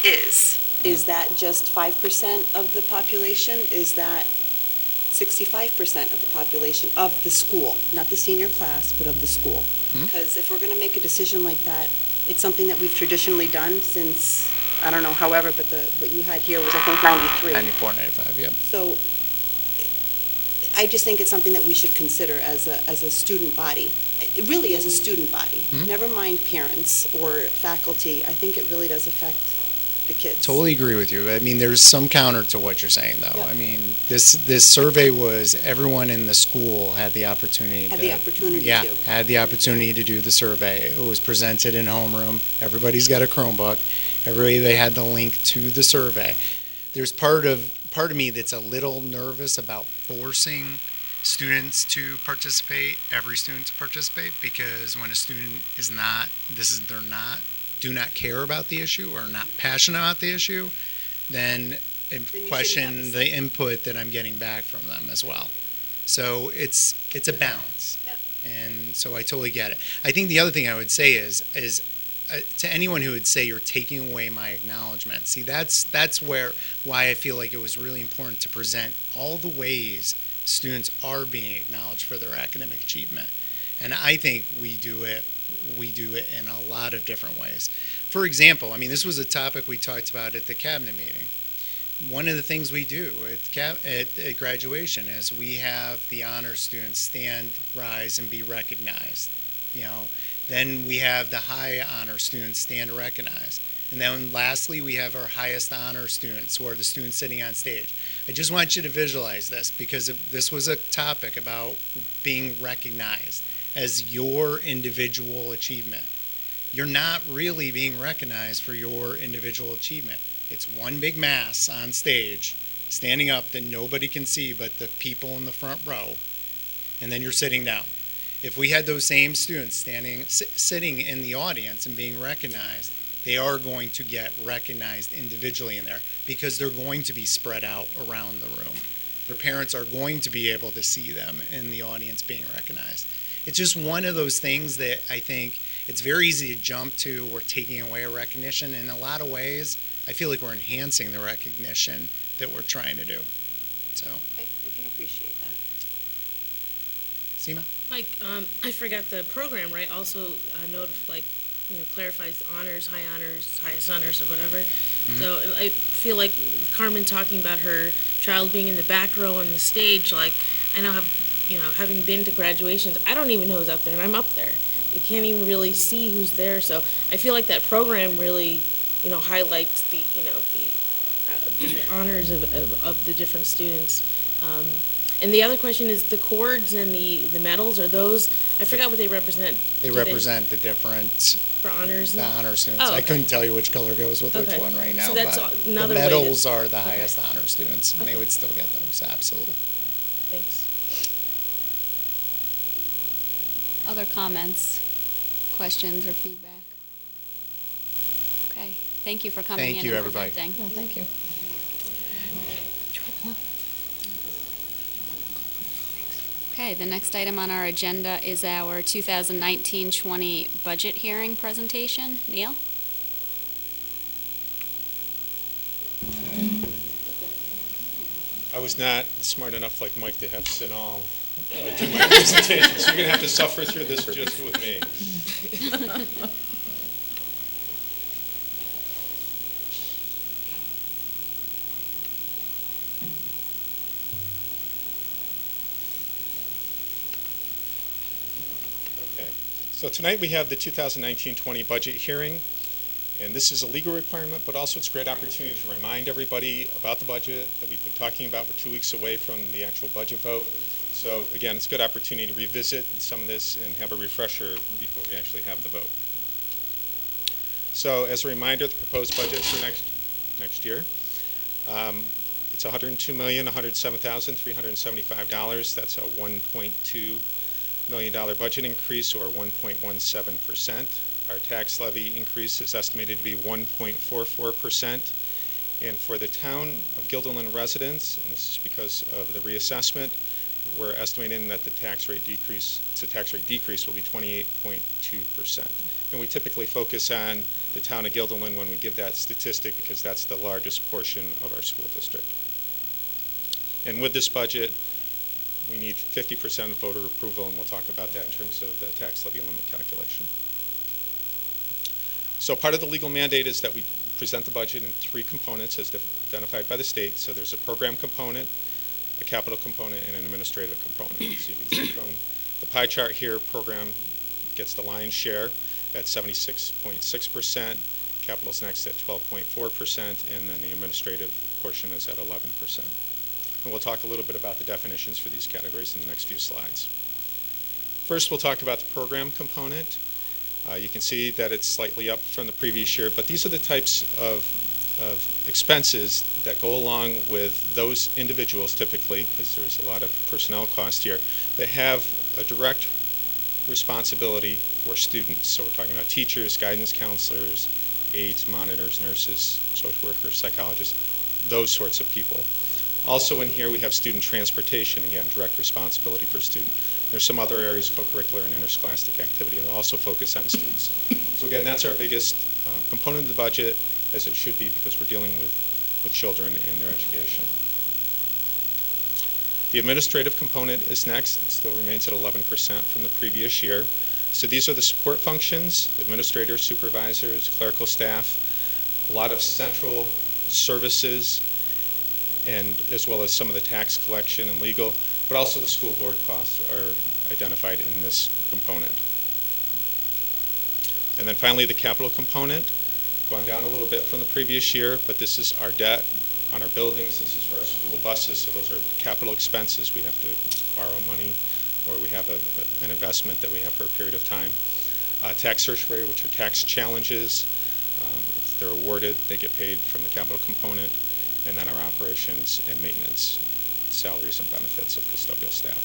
is. Is that just 5% of the population? Is that 65% of the population of the school? Not the senior class, but of the school. Because if we're going to make a decision like that, it's something that we've traditionally done since, I don't know, however, but what you had here was, I think, 93. 94, 95, yep. So I just think it's something that we should consider as a student body, really as a student body. Never mind parents or faculty. I think it really does affect the kids. Totally agree with you. I mean, there's some counter to what you're saying, though. Yep. I mean, this survey was everyone in the school had the opportunity Had the opportunity yeah, to. had the opportunity to do the survey. It was presented in homeroom. Everybody's got a Chromebook. They had the link to the survey. There's part of me that's a little nervous about forcing students to participate, every student to participate, because when a student do not care about the issue or not passionate about the issue, then question the input that I'm getting back from them as well. So it's a balance. Yep. And so I totally get it. I think the other thing I would say is to anyone who would say you're taking away my acknowledgement, see, that's why I feel like it was really important to present all the ways students are being acknowledged for their academic achievement. And I think we do it in a lot of different ways. For example, I mean, this was a topic we talked about at the cabinet meeting. One of the things we do at graduation is we have the honor students stand, rise, and be recognized. Then we have the high honor students stand recognized. And then lastly, we have our highest honor students, who are the students sitting on stage. I just want you to visualize this, because this was a topic about being recognized as your individual achievement. You're not really being recognized for your individual achievement. It's one big mass on stage, standing up that nobody can see but the people in the front row, and then you're sitting down. If we had those same students sitting in the audience and being recognized, they are going to get recognized individually in there, because they're going to be spread out around the room. Their parents are going to be able to see them in the audience being recognized. It's just one of those things that I think it's very easy to jump to. We're taking away a recognition. In a lot of ways, I feel like we're enhancing the recognition that we're trying to do. So I can appreciate that. Seema? Mike, I forgot the program, right, also clarifies honors, high honors, highest honors, or whatever. So I feel like Carmen talking about her child being in the back row on the stage, like, I know having been to graduations, I don't even know who's up there, and I'm up there. You can't even really see who's there, so I feel like that program really, highlights the honors of the different students. And the other question is, the cords and the medals, are those, I forgot what they represent. They represent the different for honors? The honor students. Oh, okay. I couldn't tell you which color goes with which one right now. So that's but another the way medals are the highest honor students, and Okay. they would still get those, absolutely. Thanks. Other comments, questions, or feedback? Okay, thank you for coming Thank in you, and everybody. presenting. Thank you. Okay, the next item on our agenda is our 2019-20 budget hearing presentation. Neil? I was not smart enough like Mike to have Sinal do my presentation, so you're going to have to suffer through this just with me. Okay. So tonight we have the 2019-20 budget hearing. And this is a legal requirement, but also it's a great opportunity to remind everybody about the budget that we've been talking about. We're 2 weeks away from the actual budget vote. So again, it's a good opportunity to revisit some of this and have a refresher before we actually have the vote. So as a reminder, the proposed budget for next year, it's $102,107,375. That's a $1.2 million budget increase, or 1.17%. Our tax levy increase is estimated to be 1.44%. And for the town of Guilderland residents, and this is because of the reassessment, we're estimating that the tax rate decrease will be 28.2%. And we typically focus on the town of Guilderland when we give that statistic because that's the largest portion of our school district. And with this budget, we need 50% of voter approval, and we'll talk about that in terms of the tax levy limit calculation. So part of the legal mandate is that we present the budget in 3 components as identified by the state. So there's a program component, a capital component, and an administrative component. So you can see from the pie chart here, program gets the lion's share at 76.6%, capital's next at 12.4%, and then the administrative portion is at 11%. And we'll talk a little bit about the definitions for these categories in the next few slides. First, we'll talk about the program component. You can see that it's slightly up from the previous year, but these are the types of expenses that go along with those individuals typically, because there's a lot of personnel cost here, that have a direct responsibility for students. So we're talking about teachers, guidance counselors, aides, monitors, nurses, social workers, psychologists, those sorts of people. Also in here we have student transportation, again, direct responsibility for students. There's some other areas, co-curricular and interscholastic activity, that also focus on students. So again, that's our biggest component of the budget, as it should be, because we're dealing with children and their education. The administrative component is next. It still remains at 11% from the previous year. So these are the support functions: administrators, supervisors, clerical staff, a lot of central services, and as well as some of the tax collection and legal, but also the school board costs are identified in this component. And then finally, the capital component, gone down a little bit from the previous year, but this is our debt on our buildings. This is for our school buses, so those are capital expenses. We have to borrow money, or we have an investment that we have for a period of time. Tax certiorari, which are tax challenges. If they're awarded, they get paid from the capital component. And then our operations and maintenance, salaries and benefits of custodial staff.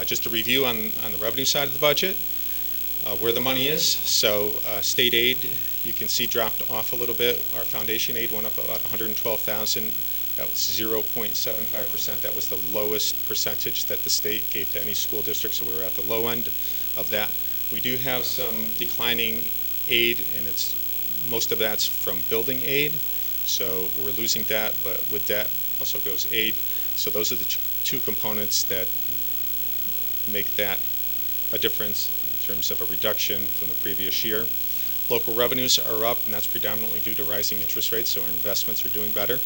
Just a review on the revenue side of the budget, where the money is. So state aid, you can see, dropped off a little bit. Our foundation aid went up about $112,000. That was 0.75%. That was the lowest percentage that the state gave to any school district, so we were at the low end of that. We do have some declining aid, and most of that's from building aid. So we're losing debt, but with debt also goes aid. So those are the 2 components that make that a difference in terms of a reduction from the previous year. Local revenues are up, and that's predominantly due to rising interest rates, so our investments are doing better.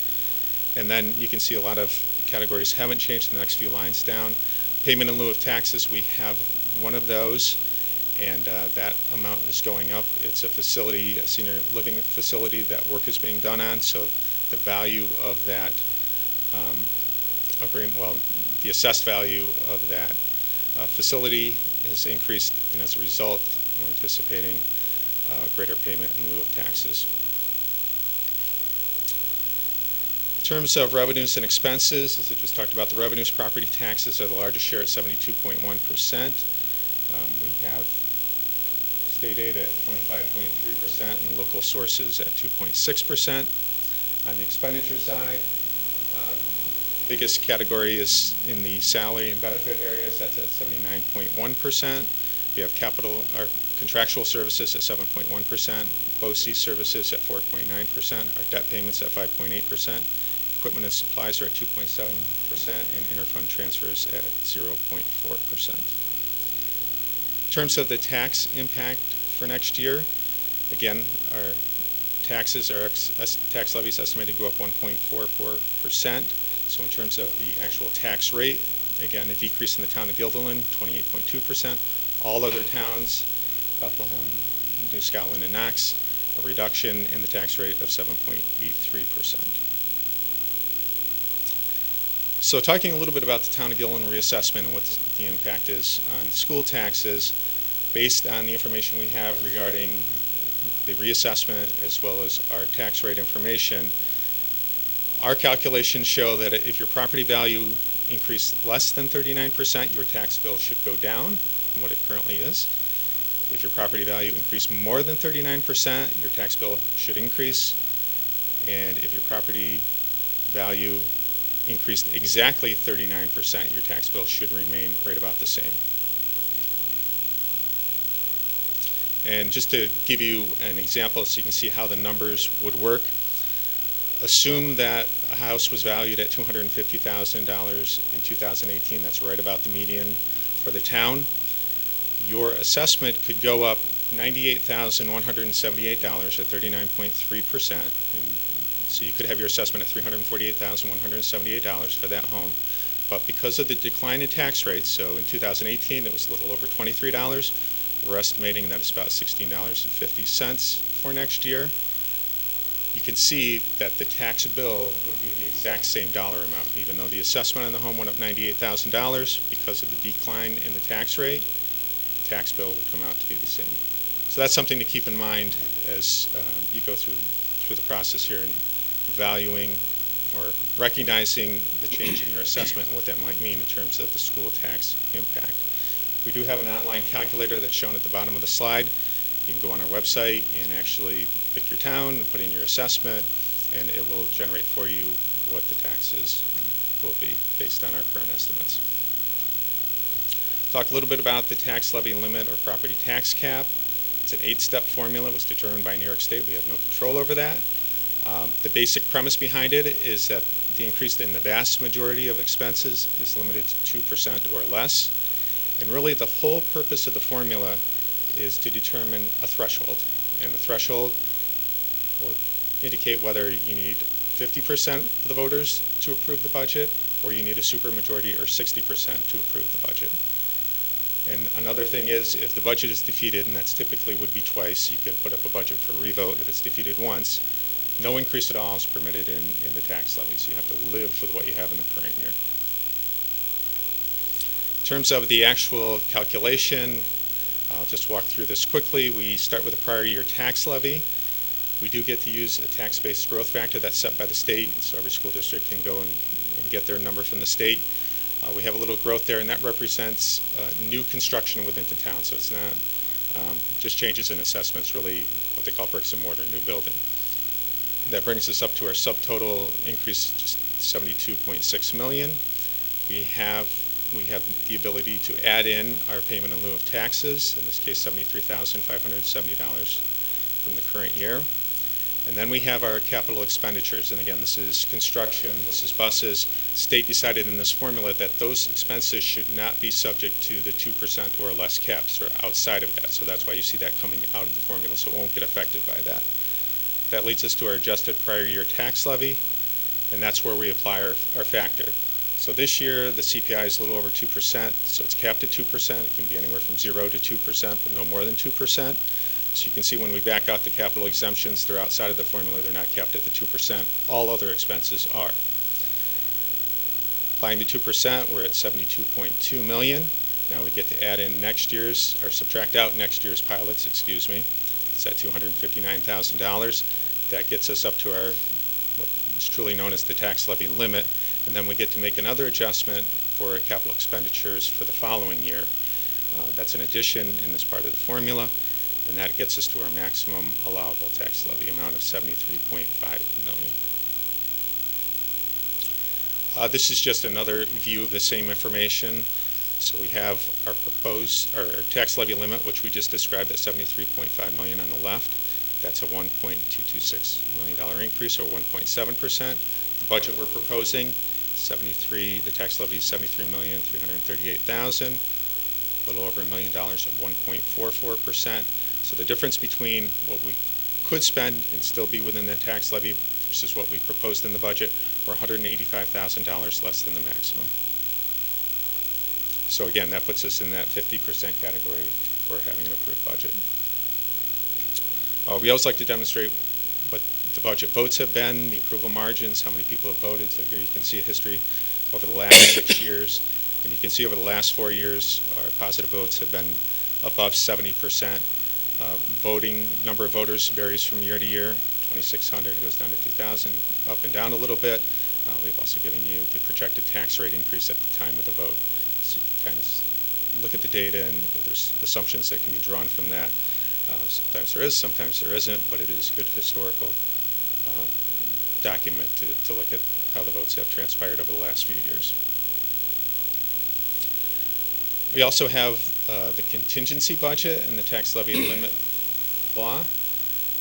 And then you can see a lot of categories haven't changed. The next few lines down. Payment in lieu of taxes, we have one of those, and that amount is going up. It's a facility, a senior living facility that work is being done on, so the value of that agreement, well, the assessed value of that facility is increased, and as a result, we're anticipating greater payment in lieu of taxes. In terms of revenues and expenses, as I just talked about, the revenues, property taxes are the largest share at 72.1%. We have state aid at 25.3% and local sources at 2.6%. On the expenditure side, Biggest category is in the salary and benefit areas, that's at 79.1%. We have capital, our contractual services at 7.1%, BOCE services at 4.9%, our debt payments at 5.8%, equipment and supplies are at 2.7%, and interfund transfers at 0.4%. In terms of the tax impact for next year, again, our taxes, our tax levy is estimated to go up 1.44%. So in terms of the actual tax rate, again, a decrease in the town of Guilderland, 28.2%. All other towns, Bethlehem, New Scotland, and Knox, a reduction in the tax rate of 7.83%. So talking a little bit about the town of Guilderland reassessment and what the impact is on school taxes, based on the information we have regarding the reassessment as well as our tax rate information, our calculations show that if your property value increased less than 39%, your tax bill should go down from what it currently is. If your property value increased more than 39%, your tax bill should increase. And if your property value increased exactly 39%, your tax bill should remain right about the same. And just to give you an example so you can see how the numbers would work, assume that a house was valued at $250,000 in 2018. That's right about the median for the town. Your assessment could go up $98,178 at 39.3%. So you could have your assessment at $348,178 for that home. But because of the decline in tax rates, so in 2018 it was a little over $23, we're estimating that it's about $16.50 for next year. You can see that the tax bill would be the exact same dollar amount, even though the assessment on the home went up $98,000 because of the decline in the tax rate, the tax bill would come out to be the same. So that's something to keep in mind as you go through the process here and valuing or recognizing the change in your assessment and what that might mean in terms of the school tax impact. We do have an online calculator that's shown at the bottom of the slide. You can go on our website and actually pick your town and put in your assessment, and it will generate for you what the taxes will be based on our current estimates. Talk a little bit about the tax levy limit or property tax cap. It's an 8-step formula. It was determined by New York State. We have no control over that. The basic premise behind it is that the increase in the vast majority of expenses is limited to 2% or less. And really the whole purpose of the formula is to determine a threshold. And the threshold will indicate whether you need 50% of the voters to approve the budget, or you need a supermajority or 60% to approve the budget. And another thing is, if the budget is defeated, and that's typically would be twice, you can put up a budget for revote. If it's defeated once, no increase at all is permitted in the tax levy, so you have to live with what you have in the current year. In terms of the actual calculation, I'll just walk through this quickly. We start with a prior year tax levy. We do get to use a tax-based growth factor that's set by the state, so every school district can go and get their number from the state. We have a little growth there, and that represents new construction within the town, so it's not just changes in assessments, really what they call bricks and mortar, new building. That brings us up to our subtotal increase, just $72.6 million. We have the ability to add in our payment in lieu of taxes, in this case $73,570 from the current year. And then we have our capital expenditures, and again, this is construction, this is buses. State decided in this formula that those expenses should not be subject to the 2% or less caps, or outside of that. So that's why you see that coming out of the formula, so it won't get affected by that. That leads us to our adjusted prior year tax levy, and that's where we apply our factor. So this year, the CPI is a little over 2%, so it's capped at 2%. It can be anywhere from 0 to 2%, but no more than 2%. So you can see when we back out the capital exemptions, they're outside of the formula. They're not capped at the 2%. All other expenses are. Applying the 2%, we're at $72.2 million. Now we get to add in next year's, or subtract out next year's pilots, excuse me. It's at $259,000. That gets us up to our, what is truly known as the tax levy limit. And then we get to make another adjustment for capital expenditures for the following year. That's an addition in this part of the formula, and that gets us to our maximum allowable tax levy amount of $73.5 million. This is just another view of the same information. So we have our proposed, our tax levy limit, which we just described at $73.5 million on the left. That's a $1.226 million increase, or 1.7%. The budget we're proposing, the tax levy is $73,338,000, a little over $1 million of 1.44%. So the difference between what we could spend and still be within the tax levy versus what we proposed in the budget, we're $185,000 less than the maximum. So again, that puts us in that 50% category for having an approved budget. We always like to demonstrate what the budget votes have been, the approval margins, how many people have voted. So here you can see a history over the last 6 years. And you can see over the last 4 years, our positive votes have been above 70%. Voting, number of voters varies from year to year. 2,600 goes down to 2,000, up and down a little bit. We've also given you the projected tax rate increase at the time of the vote. So you can kind of look at the data, and there's assumptions that can be drawn from that. Sometimes there is, sometimes there isn't, but it is a good historical document to look at how the votes have transpired over the last few years. We also have the contingency budget and the tax levy limit law.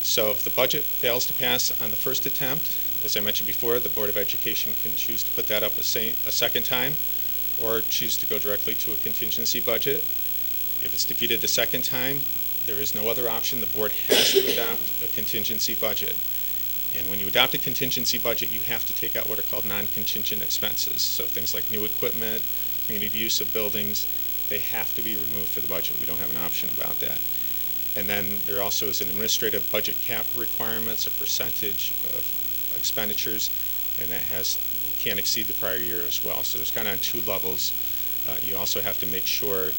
So if the budget fails to pass on the first attempt, as I mentioned before, the Board of Education can choose to put that up a second time, or choose to go directly to a contingency budget. If it's defeated the second time, there is no other option. The board has to adopt a contingency budget. And when you adopt a contingency budget, you have to take out what are called non-contingent expenses. So things like new equipment, community use of buildings, they have to be removed for the budget. We don't have an option about that. And then there also is an administrative budget cap requirements, a percentage of expenditures, and that can't exceed the prior year as well. So there's kind of on two levels. You also have to make sure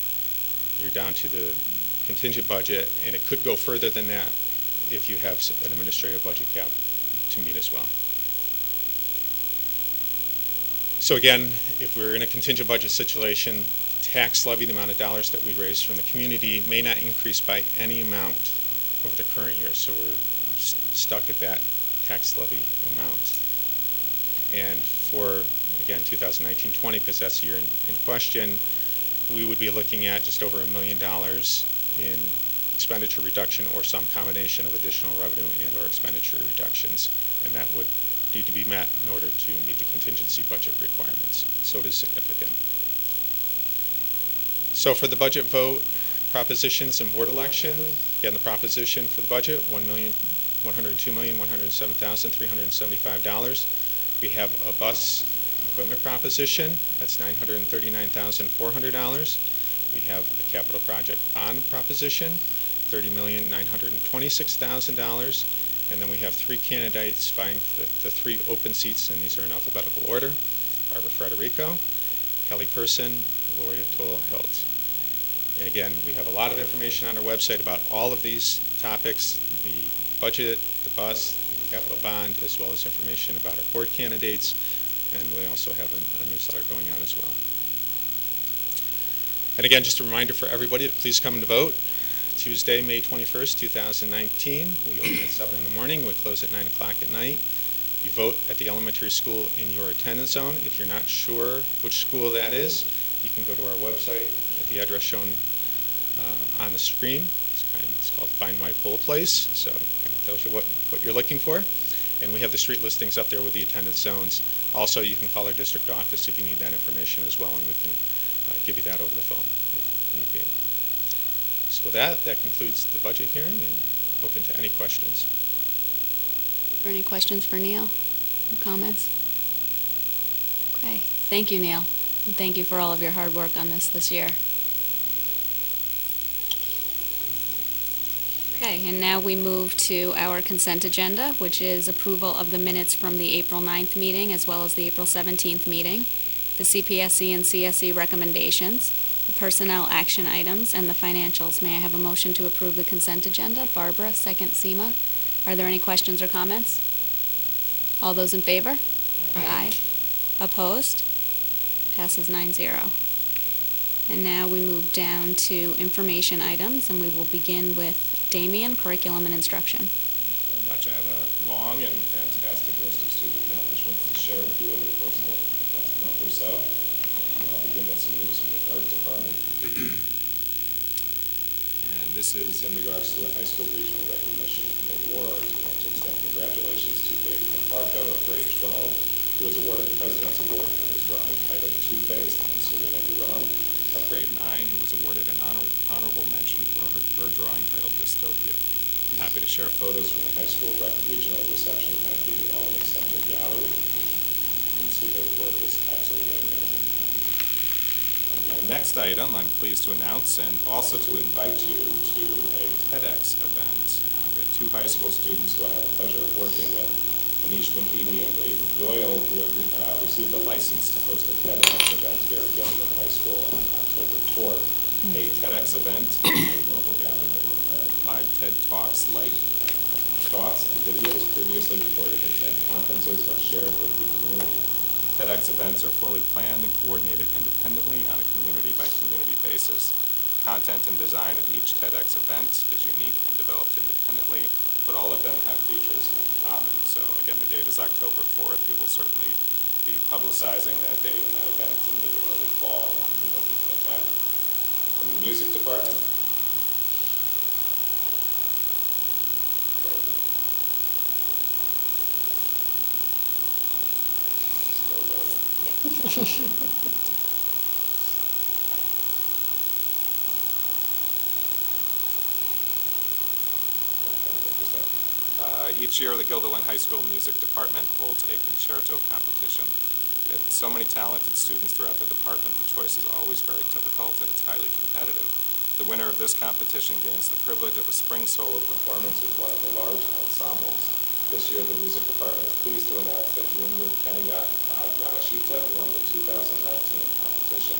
you're down to the contingent budget, and it could go further than that if you have an administrative budget cap to meet as well. So again, if we're in a contingent budget situation, tax levy, the amount of dollars that we raise from the community, may not increase by any amount over the current year. So we're stuck at that tax levy amount. And for, again, 2019-20, because that's the year in question, we would be looking at just over $1 million in expenditure reduction, or some combination of additional revenue and or expenditure reductions. And that would need to be met in order to meet the contingency budget requirements. So it is significant. So for the budget vote, propositions and board election, again, the proposition for the budget, $102,107,375. We have a bus equipment proposition, that's $939,400. We have a capital project bond proposition, $30,926,000. And then we have three candidates vying for the three open seats, and these are in alphabetical order: Barbara Frederico, Kelly Person, Gloria Toll-Hilt. And again, we have a lot of information on our website about all of these topics: the budget, the bus, the capital bond, as well as information about our board candidates. And we also have a newsletter going out as well. And again, just a reminder for everybody to please come to vote. Tuesday, May 21st, 2019. We open at 7 in the morning. We close at 9 o'clock at night. You vote at the elementary school in your attendance zone. If you're not sure which school that is, you can go to our website at the address shown on the screen. It's called Find My Poll Place, so it kind of tells you what you're looking for. And we have the street listings up there with the attendance zones. Also, you can call our district office if you need that information as well, and we can give you that over the phone if need be. So with that concludes the budget hearing, and open to any questions. Are there any questions for Neil or comments? Okay, thank you, Neil, and thank you for all of your hard work on this year. Okay, and now we move to our consent agenda, which is approval of the minutes from the April 9th meeting as well as the April 17th meeting, the CPSC and CSE recommendations, the personnel action items, and the financials. May I have a motion to approve the consent agenda? Barbara, second Seema. Are there any questions or comments? All those in favor? Aye. Opposed? Passes 9-0. And now we move down to information items, and we will begin with Damien, curriculum and instruction. Thank you very much. I have a long and fantastic list of student accomplishments to share with you over the course of the past so. And I'll begin with some news from the art department. And this is in regards to the high school regional recognition and awards. We want to extend congratulations to David DeFarco of grade 12, who was awarded the President's Award for his drawing titled Two-Faced, and Serena Duran of grade 9, who was awarded an honorable mention for her drawing titled Dystopia. I'm happy to share photos from the high school regional reception at the Albany Center Gallery. You can see the work is absolutely amazing. And my next item, I'm pleased to announce and also to invite you to a TEDx event. We have two high school students who I have the pleasure of working with, Anish Mukidi and Aidan Doyle, who have received a license to host a TEDx event here at Guilderland High School on October 4th. A TEDx event, a local gathering where live TED Talks like talks and videos previously recorded at TED conferences are shared with the community. TEDx events are fully planned and coordinated independently on a community-by-community basis. Content and design of each TEDx event is unique and developed independently, but all of them have features in common. So again, the date is October 4th. We will certainly be publicizing that date and that event in the early fall. We hope you can attend. From the music department, still loading. Each year, the Guilderland High School Music Department holds a concerto competition. We have so many talented students throughout the department, the choice is always very difficult and it's highly competitive. The winner of this competition gains the privilege of a spring solo performance with one of the large ensembles. This year, the music department is pleased to announce that junior Kenny Yamashita won the 2019 competition.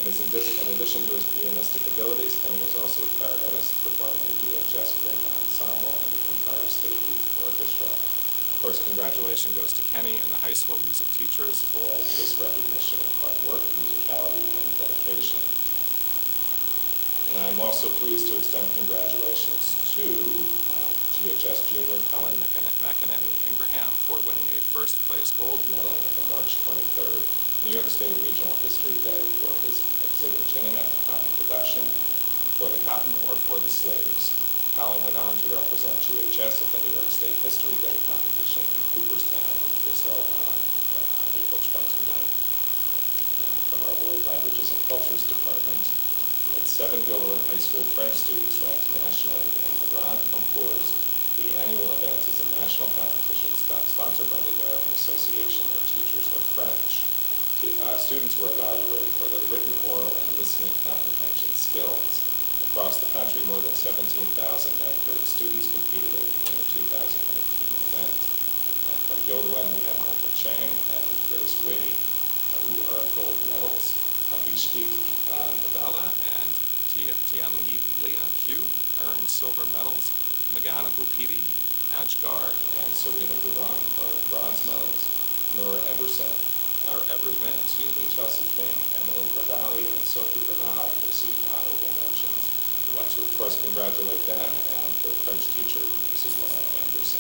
In addition to his pianistic abilities, Kenny is also a clarinetist, performing in the GHS Ring Ensemble and the Empire State Youth Orchestra. Of course, congratulations goes to Kenny and the high school music teachers for this recognition of hard work, musicality, and dedication. And I'm also pleased to extend congratulations to GHS junior Colin McEnany Ingraham for winning a first-place gold medal at the March 23rd New York State Regional History Day for his exhibit Ginning Up Cotton Production, for the Cotton or for the Slaves. Colin went on to represent GHS at the New York State History Day competition in Cooperstown, which was held on April 29th. And from our World Languages and Cultures Department, we had 7 Guilderland High School French students ranked nationally in the Grand Concours. The annual event is a national competition sponsored by the American Association of Teachers of French. Students were evaluated for their written, oral, and listening comprehension skills. Across the country, more than 17,000 ninth grade students competed in the 2019 event. And from Guilderland, we have Michael Chang and Grace Wade, who earned gold medals. Abhishek Madala and Tianlia Q earned silver medals. Magana Bupiti, Ajgar, and Serena Duran earned bronze medals. Nora Eversman, Chelsea King, Emily Ravalli, and Sophie Bernard received honorable mentions. We want to, of course, congratulate them and the French teacher, Mrs. Laura Anderson.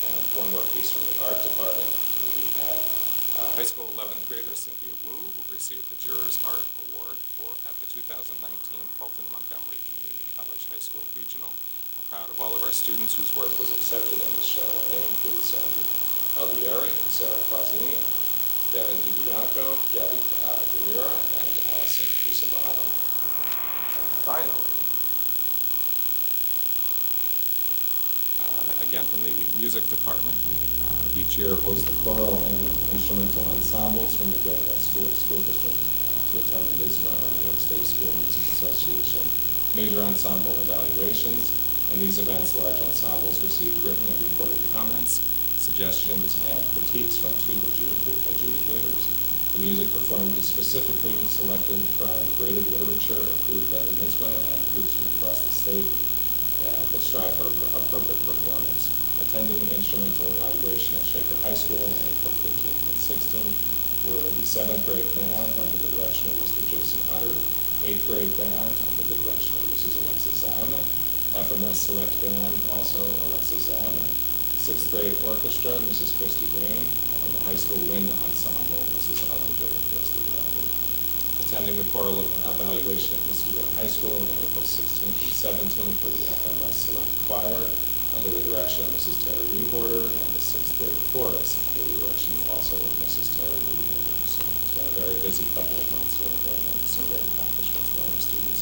And one more piece from the art department. We had high school 11th grader Cynthia Wu, who received the Jurors Art Award at the 2019 Fulton Montgomery Community College High School Regional. We're proud of all of our students whose work was accepted in the show, and they include Sandy Alvieri, Sarah Quazzini, Devin DiBianco, Gabby Demura, and Allison Cusimano. And finally, again from the music department, each year hosts the choral and instrumental ensembles from the Guilderland School District to attend the NYSSMA, or New York State School Music Association, major ensemble evaluations. In these events, large ensembles receive written and recorded comments, suggestions, and critiques from 2 adjudicators. The music performed is specifically selected from graded literature approved by the NYSSMA and groups from across the state that strive for appropriate performance. Attending instrumental evaluation at Shaker High School on April 15th and 16th were the 7th grade band under the direction of Mr. Jason Utter, 8th grade band under the direction of Mrs. Alexis Zalman, FMS Select Band, also Alexis Zalman, sixth grade orchestra, Mrs. Christy Green, and the high school wind ensemble, Mrs. Ellen J. was the director. Attending the choral evaluation at Mr. Young High School on April 16th and 17th for the FMS Select Choir under the direction of Mrs. Terry Weevorder, and the sixth grade chorus under the direction also of Mrs. Terry Weevorder. So it's been a very busy couple of months here in Guilderland, and some great accomplishments by our students.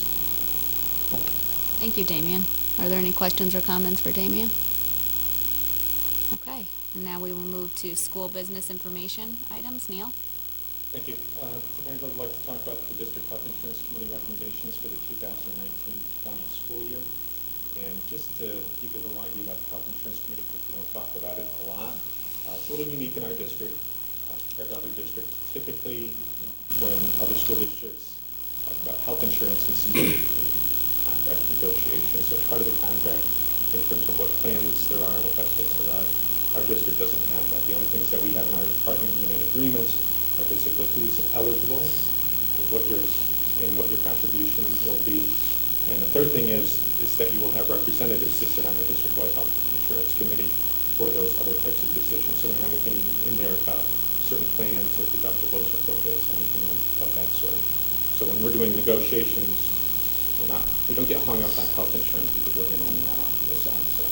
Thank you, Damien. Are there any questions or comments for Damien? Okay, and now we will move to school business information items. Neil? Thank you. Tonight I'd like to talk about the District Health Insurance Committee recommendations for the 2019-20 school year. And just to give you a little idea about the Health Insurance Committee, because we don't talk about it a lot, it's a little unique in our district compared to other districts. Typically, when other school districts talk about health insurance and somebody contract negotiations, so part of the contract in terms of what plans there are, what benefits there are. Our district doesn't have that. The only things that we have in our partnering unit agreements are basically who's eligible, what your contribution will be. And the third thing is that you will have representatives that sit on the district-wide health insurance committee for those other types of decisions. So we don't have anything in there about certain plans or deductibles or co-pays, anything of that sort. So when we're doing negotiations, we don't get hung up on health insurance because we're handling that off to the side. So,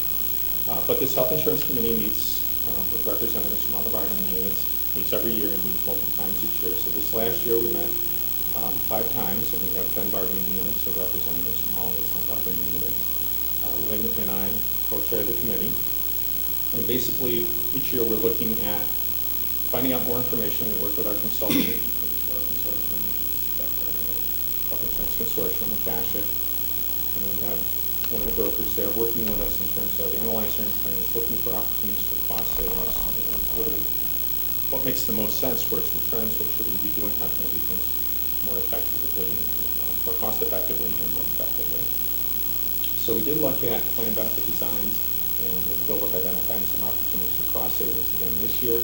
but this health insurance committee meets with representatives from all the bargaining units, meets every year and meets multiple times each year. So this last year we met 5 times, and we have 10 bargaining units with representatives from all the 10 bargaining units. Lynn and I co-chair the committee. And basically, each year we're looking at finding out more information. We work with our consultant, Health Insurance Consortium, Akasha, and we have one of the brokers there working with us in terms of analyzing our plans, looking for opportunities for cost savings. What makes the most sense for us, the trends, what should we be doing, how can we do things more effectively, more cost effectively and more effectively. So we did look at plan benefit designs and with the goal of identifying some opportunities for cost savings again this year.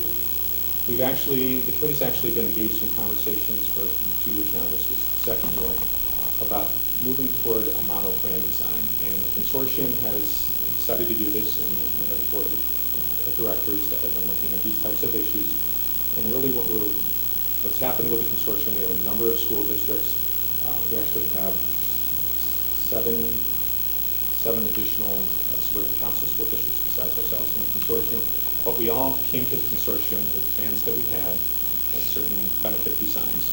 The committee's actually been engaged in conversations for 2 years now, this is the second year, about moving toward a model plan design. And the consortium has decided to do this, and we have a board of directors that have been looking at these types of issues. And really what's happened with the consortium, we have a number of school districts. We actually have seven additional suburban council school districts besides ourselves in the consortium. But we all came to the consortium with plans that we had and certain benefit designs.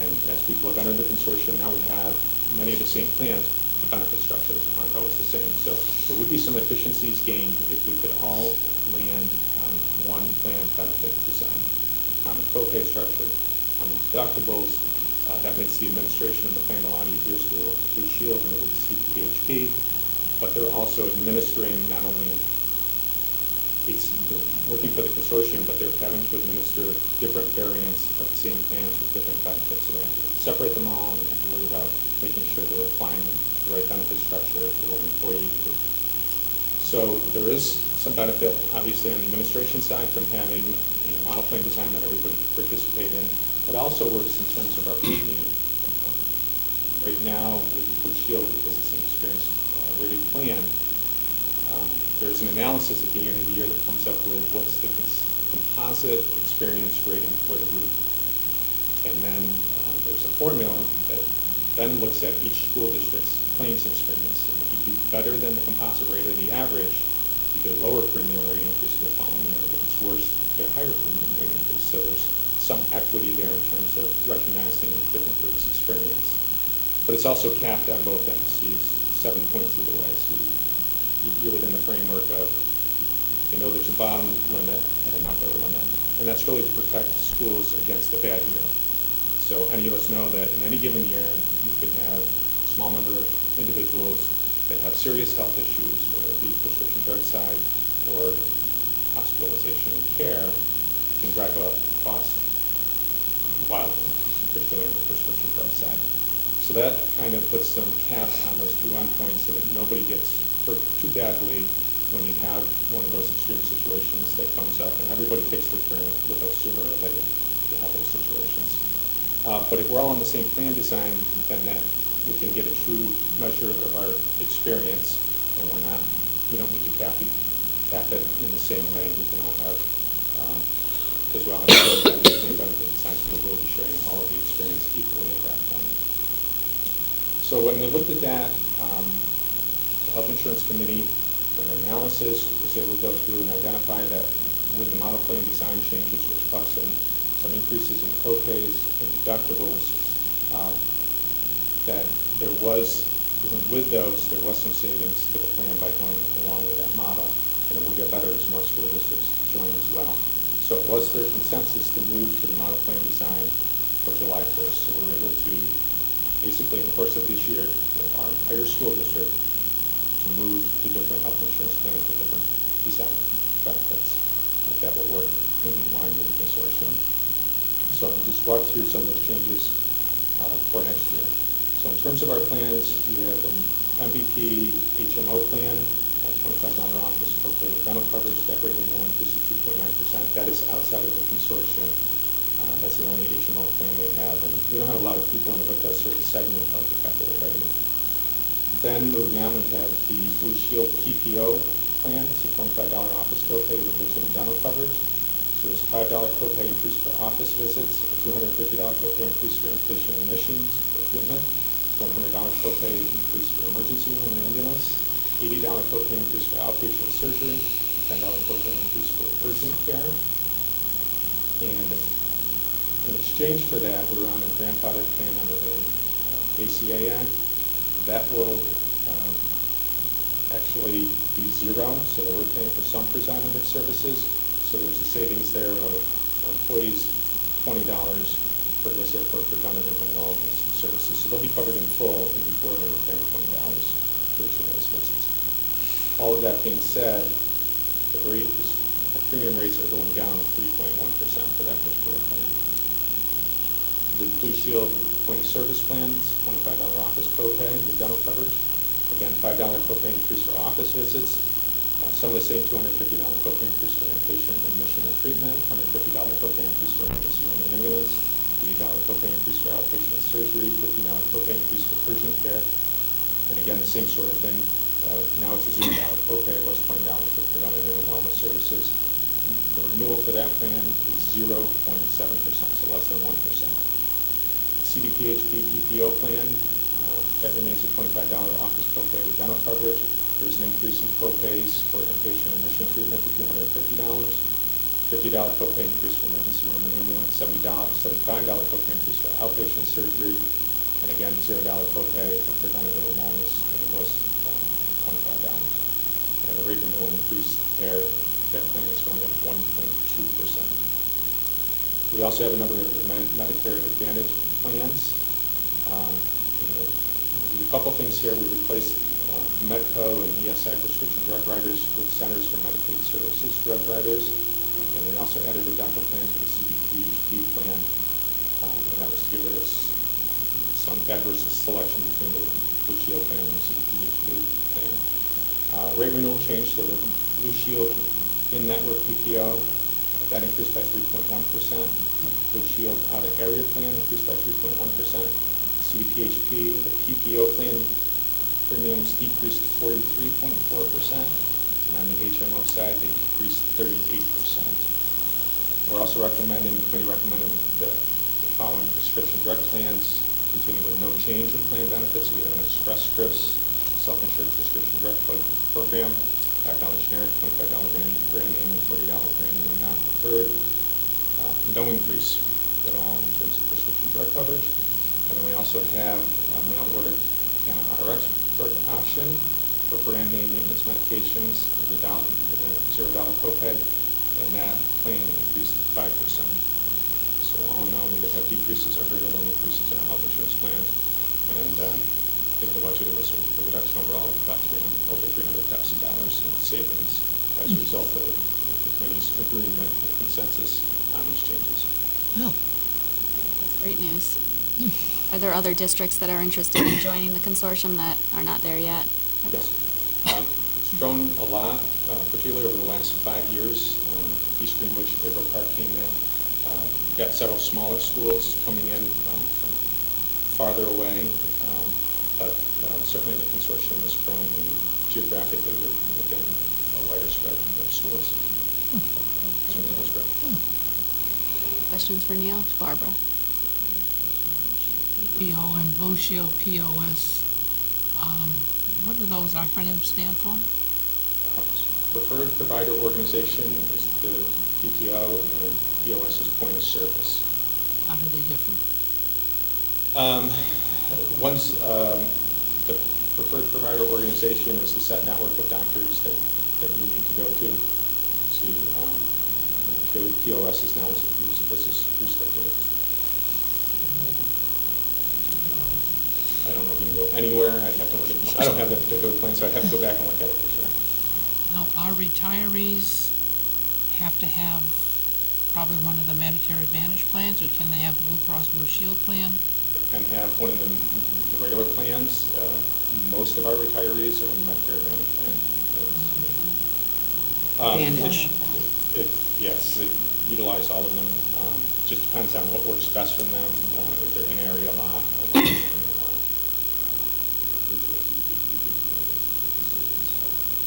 And as people have entered the consortium, now we have many of the same plans. The benefit structures aren't always the same. So there would be some efficiencies gained if we could all land on one plan benefit design. Common copay structure, common deductibles. That makes the administration of the plan a lot easier, so we work with Blue Shield and we work with CPHP. But they're also administering not only they're working for the consortium, but they're having to administer different variants of the same plans with different benefits. So they have to separate them all, and they have to worry about making sure they're applying the right benefit structure to the right employee group. So there is some benefit, obviously, on the administration side from having a model plan design that everybody can participate in. It also works in terms of our premium component. Right now, with Blue Shield, because it's an experience rated plan, there's an analysis at the beginning of the year that comes up with what's the composite experience rating for the group. And then there's a formula that then looks at each school district's claims experience. And if you do better than the composite rate or the average, you get a lower premium rate increase for the following year. If it's worse, you get a higher premium rate increase. So there's some equity there in terms of recognizing different groups' experience. But it's also capped on both ends. So you use 7 points either way. So you're within the framework of, there's a bottom limit and an upper limit. And that's really to protect schools against a bad year. So any of us know that in any given year, we could have a small number of individuals that have serious health issues, whether it be prescription drug side or hospitalization and care, can drive up costs wildly, particularly on the prescription drug side. So that kind of puts some cap on those 2 endpoints so that nobody gets hurt too badly when you have one of those extreme situations that comes up, and everybody takes their turn with those sooner or later to have those situations. But if we're all on the same plan design, then we can get a true measure of our experience, and we don't need to cap cap it in the same way. We can all have, because we all have the same benefit design, so we will be sharing all of the experience equally at that point. So when we looked at that, the Health Insurance Committee, in their analysis, was able to go through and identify that with the model plan design changes, which caused some increases in co-pays and deductibles, that there was, even with those, there was some savings to the plan by going along with that model. And it will get better as more school districts join as well. So it was their consensus to move to the model plan design for July 1st. So we're able to, basically in the course of this year, our entire school district to move to different health insurance plans with different design benefits. And that will work in line with the consortium. So I'll just walk through some of those changes for next year. So in terms of our plans, we have an MVP HMO plan, $25 office copay dental coverage. That rate renewal increase is 2.9%. That is outside of the consortium. That's the only HMO plan we have, and we don't have a lot of people in it, but it does serve a segment of the capital revenue. Then moving on, we have the Blue Shield PPO plan. It's a $25 office copay with vision and dental coverage. So there's a $5 copay increase for office visits, a $250 copay increase for inpatient admissions or treatment, $100 copay increase for emergency room and ambulance, $80 copay increase for outpatient surgery, $10 copay increase for urgent care. And in exchange for that, we're on a grandfather plan under the ACA Act. That will actually be zero, so that we're paying for some preventative services. So there's a savings there of for employees $20 per visit for preventative and wellness services. So they'll be covered in full, and before they were paying $20 for each of those visits. All of that being said, our premium rates are going down 3.1% for that particular plan. The Blue Shield point of service plan is $25 office copay with dental coverage. Again, $5 copay increase for office visits. Some of the same $250 copay increase for inpatient admission and treatment, $150 copay increase for emergency room and ambulance, $80 copay increase for outpatient surgery, $15 copay increase for urgent care. And again, the same sort of thing. Now it's a $0 copay. It was $20 for preventative and wellness services. The renewal for that plan is 0.7%, so less than 1%. CDPHP PPO plan, that remains a $25 office copay with dental coverage. There's an increase in copays for inpatient admission treatment to $250, $50 copay increase for emergency room and ambulance, $75 copay increase for outpatient surgery, and again, $0 copay for preventative and wellness, and it was $25. And the rate renewal increase there, that plan is going up 1.2%. We also have a number of Medicare Advantage plans. We did a couple things here. We replaced Medco and ESI prescription drug writers with Centers for Medicaid Services drug writers, and we also added a dental plan to the CDPHP plan, and that was to get rid of some adverse selection between the Blue Shield plan and the CDPHP plan. Rate renewal change, so the Blue Shield in-network PPO, that increased by 3.1%. Blue Shield out-of-area plan increased by 3.1%. CDPHP, the PPO plan premiums decreased 43.4%, and on the HMO side, they decreased 38%. We're also recommending, the committee recommended that the following prescription drug plans continue with no change in plan benefits. We have an Express Scripts self-insured prescription drug program, $5 generic, $25 brand name, and $40 brand name non-preferred. No increase at all in terms of prescription drug coverage. And then we also have a mail order and an RX drug option for brand name maintenance medications with a $0 copay, and that plan increased 5%. So all in all, we either have decreases or very low increases in our health insurance plans, and I think the budget was a reduction overall of about over $300,000 in savings as a result of the committee's agreement and consensus on these changes. Oh, that's great news. Are there other districts that are interested in joining the consortium that are not there yet? Yes. It's grown a lot, particularly over the last 5 years. East Greenwich, Averill Park came in. We've got several smaller schools coming in from farther away. But certainly the consortium is growing, and geographically we're getting a wider spread of schools. Certainly has grown. Questions for Neil? Barbara? PO and Blue Shield POS. What do those acronyms stand for? Preferred Provider Organization is the PPO, and POS is Point of Service. How do they differ? One's the Preferred Provider Organization is the set network of doctors that you need to go to. POS is not as restricted. I don't know if you can go anywhere. I'd have to look at. I don't have that particular plan, so I'd have to go back and look at it for sure. Now, our retirees have to have probably one of the Medicare Advantage plans, or can they have the Blue Cross Blue Shield plan? They can have one of the regular plans. Most of our retirees are in the Medicare Advantage plan. Yes, they utilize all of them. Just depends on what works best for them. If they're in area a lot or not in area a lot.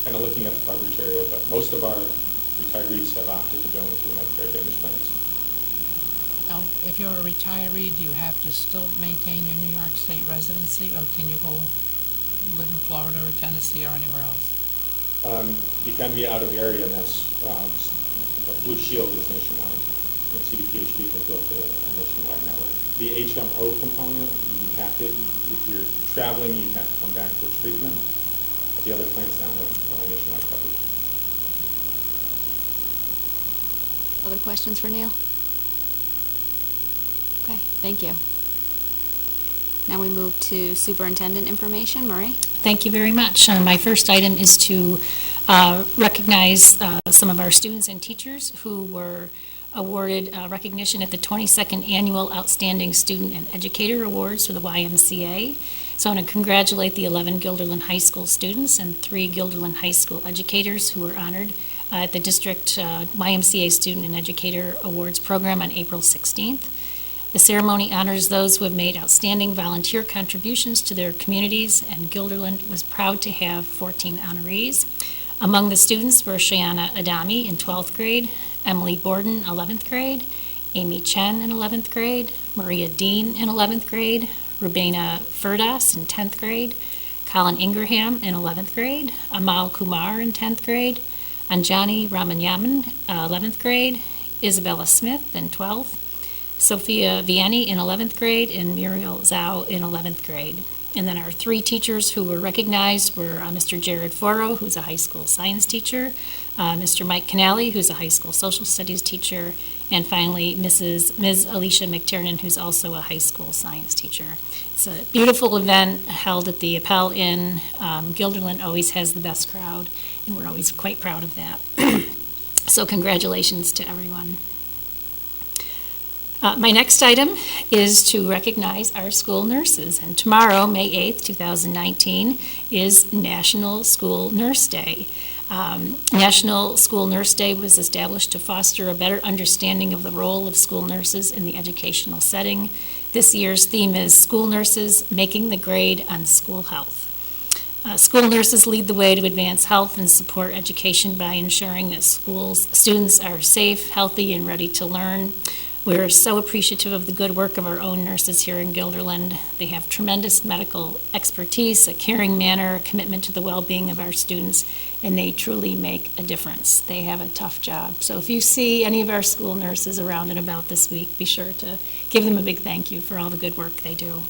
Kind of looking at the coverage area, but most of our retirees have opted to go into the Medicare Advantage plans. Now, if you're a retiree, do you have to still maintain your New York State residency, or can you go live in Florida or Tennessee or anywhere else? You can be out of the area, and that's like Blue Shield is nationwide, and CDPHP has built a nationwide network. The HMO component, you have to, if you're traveling, you have to come back for treatment. But the other plans now have nationwide coverage. Other questions for Neil? Okay, thank you. Now we move to superintendent information. Marie? Thank you very much. My first item is to recognize some of our students and teachers who were awarded recognition at the 22nd Annual Outstanding Student and Educator Awards for the YMCA. So I want to congratulate the 11 Guilderland High School students and 3 Guilderland High School educators who were honored at the District YMCA Student and Educator Awards program on April 16th. The ceremony honors those who have made outstanding volunteer contributions to their communities, and Guilderland was proud to have 14 honorees. Among the students were Shayana Adami in 12th grade, Emily Borden, 11th grade, Amy Chen in 11th grade, Maria Dean in 11th grade, Rubena Furdas in 10th grade, Colin Ingraham in 11th grade, Amal Kumar in 10th grade, Anjani Ramanyaman, 11th grade, Isabella Smith in 12th, Sophia Vianney in 11th grade, and Muriel Zhao in 11th grade. And then our 3 teachers who were recognized were Mr. Jared Foro, who's a high school science teacher, Mr. Mike Canali, who's a high school social studies teacher, and finally Ms. Alicia McTiernan, who's also a high school science teacher. It's a beautiful event held at the Appel Inn. Guilderland always has the best crowd, and we're always quite proud of that. So congratulations to everyone. My next item is to recognize our school nurses, and tomorrow, May 8th, 2019, is National School Nurse Day. National School Nurse Day was established to foster a better understanding of the role of school nurses in the educational setting. This year's theme is School Nurses Making the Grade on School Health. School nurses lead the way to advance health and support education by ensuring that students are safe, healthy, and ready to learn. We're so appreciative of the good work of our own nurses here in Guilderland. They have tremendous medical expertise, a caring manner, a commitment to the well-being of our students, and they truly make a difference. They have a tough job. So if you see any of our school nurses around and about this week, be sure to give them a big thank you for all the good work they do.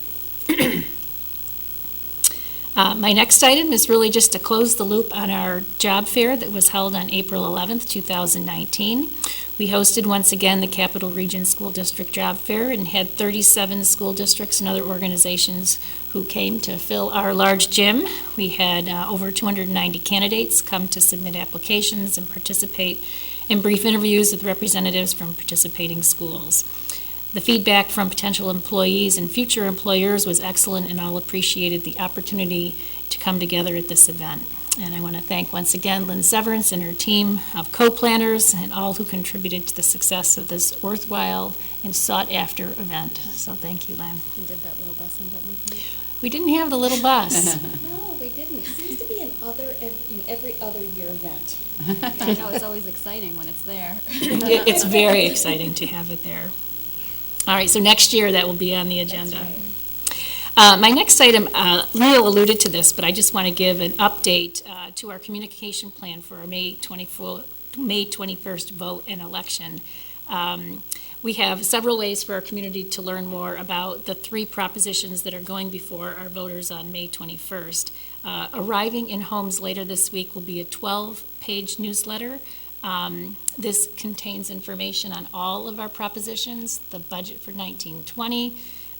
My next item is really just to close the loop on our job fair that was held on April 11th, 2019. We hosted once again the Capital Region School District Job Fair and had 37 school districts and other organizations who came to fill our large gym. We had over 290 candidates come to submit applications and participate in brief interviews with representatives from participating schools. The feedback from potential employees and future employers was excellent, and all appreciated the opportunity to come together at this event. And I want to thank once again Lynn Severance and her team of co-planners and all who contributed to the success of this worthwhile and sought-after event. So thank you, Len. And did that little bus end up making it? We didn't have the little bus. No, we didn't. It seems to be an every other year event. I know, it's always exciting when it's there. It's very exciting to have it there. All right, so next year that will be on the agenda. My next item, Leo alluded to this, but I just want to give an update to our communication plan for our May 21st vote and election. We have several ways for our community to learn more about the 3 propositions that are going before our voters on May 21st. Arriving in homes later this week will be a 12-page newsletter. This contains information on all of our propositions, the budget for 1920,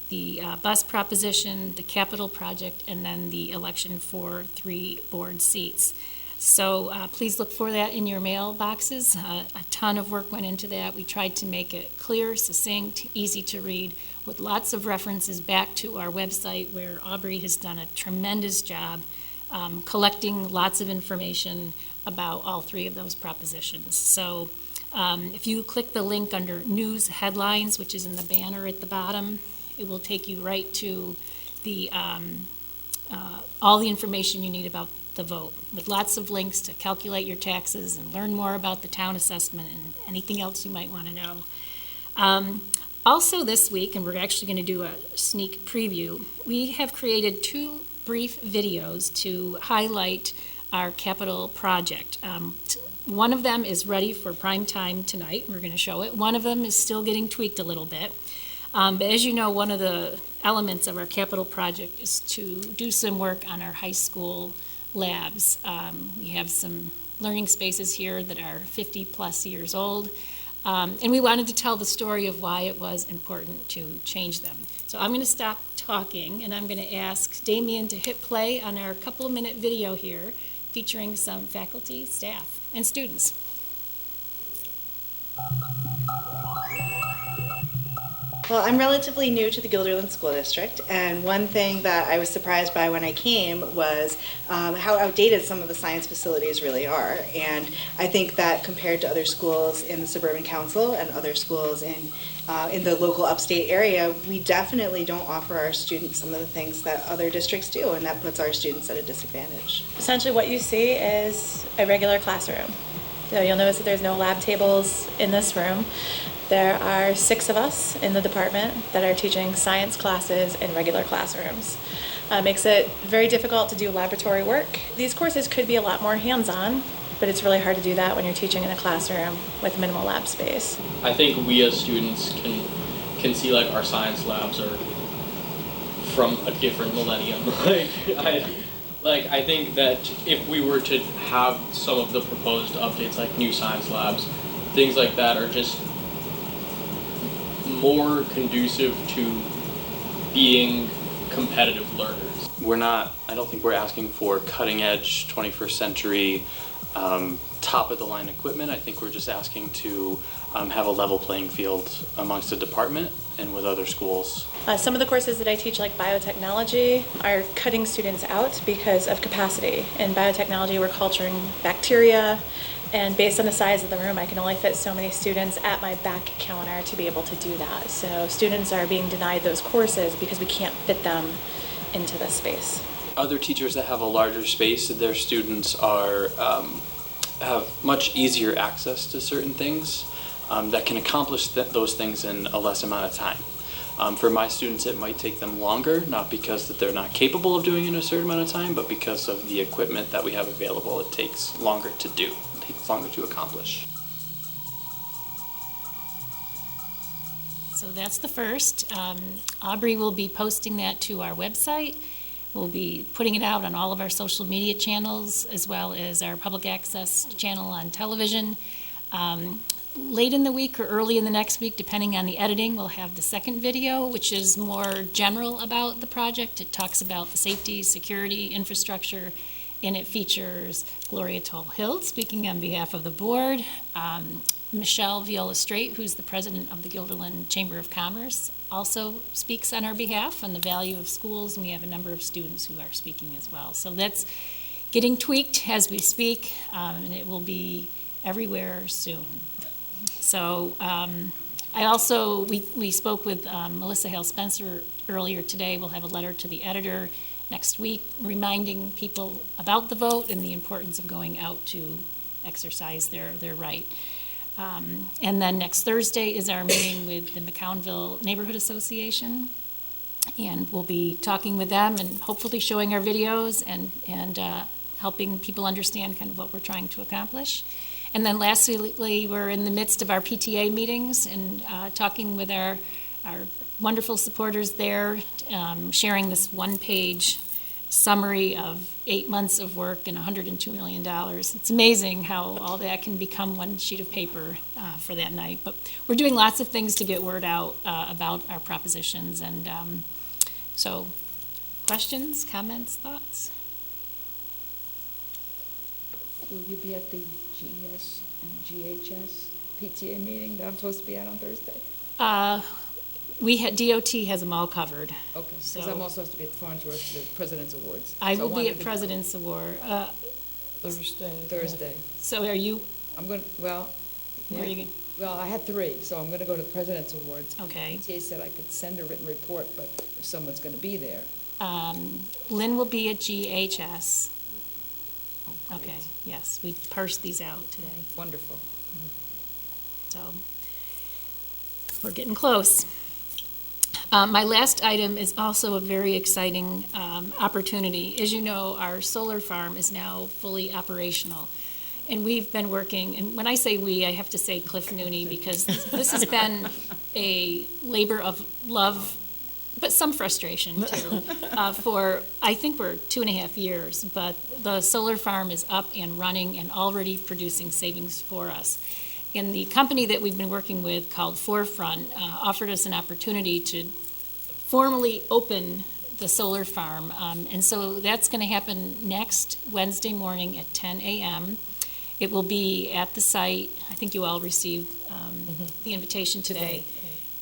the bus proposition, the capital project, and then the election for 3 board seats. So please look for that in your mailboxes. A ton of work went into that. We tried to make it clear, succinct, easy to read, with lots of references back to our website, where Aubrey has done a tremendous job collecting lots of information about all 3 of those propositions. So if you click the link under News Headlines, which is in the banner at the bottom, it will take you right to the all the information you need about the vote, with lots of links to calculate your taxes and learn more about the town assessment and anything else you might want to know. Also this week, and we're actually going to do a sneak preview, we have created 2 brief videos to highlight our capital project. One of them is ready for prime time tonight. We're going to show it. One of them is still getting tweaked a little bit. But as you know, one of the elements of our capital project is to do some work on our high school labs. We have some learning spaces here that are 50-plus years old, and we wanted to tell the story of why it was important to change them. So I'm going to stop talking, and I'm going to ask Damien to hit play on our couple-minute video here, featuring some faculty, staff, and students. Well, I'm relatively new to the Guilderland School District, and one thing that I was surprised by when I came was how outdated some of the science facilities really are. And I think that compared to other schools in the Suburban Council and other schools in the local upstate area, we definitely don't offer our students some of the things that other districts do, and that puts our students at a disadvantage. Essentially what you see is a regular classroom. So you'll notice that there's no lab tables in this room. There are 6 of us in the department that are teaching science classes in regular classrooms. Makes it very difficult to do laboratory work. These courses could be a lot more hands-on, but it's really hard to do that when you're teaching in a classroom with minimal lab space. I think we as students can see like our science labs are from a different millennium. I think that if we were to have some of the proposed updates, like new science labs, things like that are just more conducive to being competitive learners. I don't think we're asking for cutting edge 21st century top of the line equipment. I think we're just asking to have a level playing field amongst the department and with other schools. Some of the courses that I teach, like biotechnology, are cutting students out because of capacity. In biotechnology, we're culturing bacteria, and based on the size of the room, I can only fit so many students at my back counter to be able to do that. So students are being denied those courses because we can't fit them into this space. Other teachers that have a larger space, their students are have much easier access to certain things that can accomplish those things in a less amount of time. For my students, it might take them longer, not because that they're not capable of doing it in a certain amount of time, but because of the equipment that we have available, it takes longer to do. Takes longer to accomplish. So that's the first. Aubrey will be posting that to our website. We'll be putting it out on all of our social media channels, as well as our public access channel on television. Late in the week or early in the next week, depending on the editing, we'll have the second video, which is more general about the project. It talks about the safety, security, infrastructure, and it features Gloria Toll-Hill speaking on behalf of the board, Michelle Viola-Straight, who's the president of the Guilderland Chamber of Commerce, also speaks on our behalf on the value of schools, and we have a number of students who are speaking as well. So that's getting tweaked as we speak, and it will be everywhere soon. So I also, we spoke with Melissa Hale Spencer earlier today. We'll have a letter to the editor next week reminding people about the vote and the importance of going out to exercise their right. And then next Thursday is our meeting with the McCownville Neighborhood Association. And we'll be talking with them and hopefully showing our videos and helping people understand kind of what we're trying to accomplish. And then lastly, we're in the midst of our PTA meetings and talking with our wonderful supporters there, sharing this one-page summary of 8 months of work and $102 million. It's amazing how all that can become one sheet of paper for that night. But we're doing lots of things to get word out about our propositions. And so, questions, comments, thoughts? Will you be at the GES and GHS PTA meeting that I'm supposed to be at on Thursday? DOT has them all covered. Okay, because I'm also supposed to be at the Farnsworth, the President's Awards. I will be at President's Award. Thursday. So are you? I'm going, well. Where are you going? Well, I had 3, so I'm going to go to the President's Awards. Okay. PTA said I could send a written report, but if someone's going to be there. Lynn will be at GHS. Okay, yes, we parsed these out today. Wonderful. So, we're getting close. My last item is also a very exciting opportunity. As you know, our solar farm is now fully operational. And we've been working, and when I say we, I have to say Cliff Nooney, because this has been a labor of love, but some frustration too, for, I think we're 2.5 years, but the solar farm is up and running and already producing savings for us. And the company that we've been working with called Forefront offered us an opportunity to formally open the solar farm. And so that's going to happen next Wednesday morning at 10 a.m. It will be at the site. I think you all received the invitation today.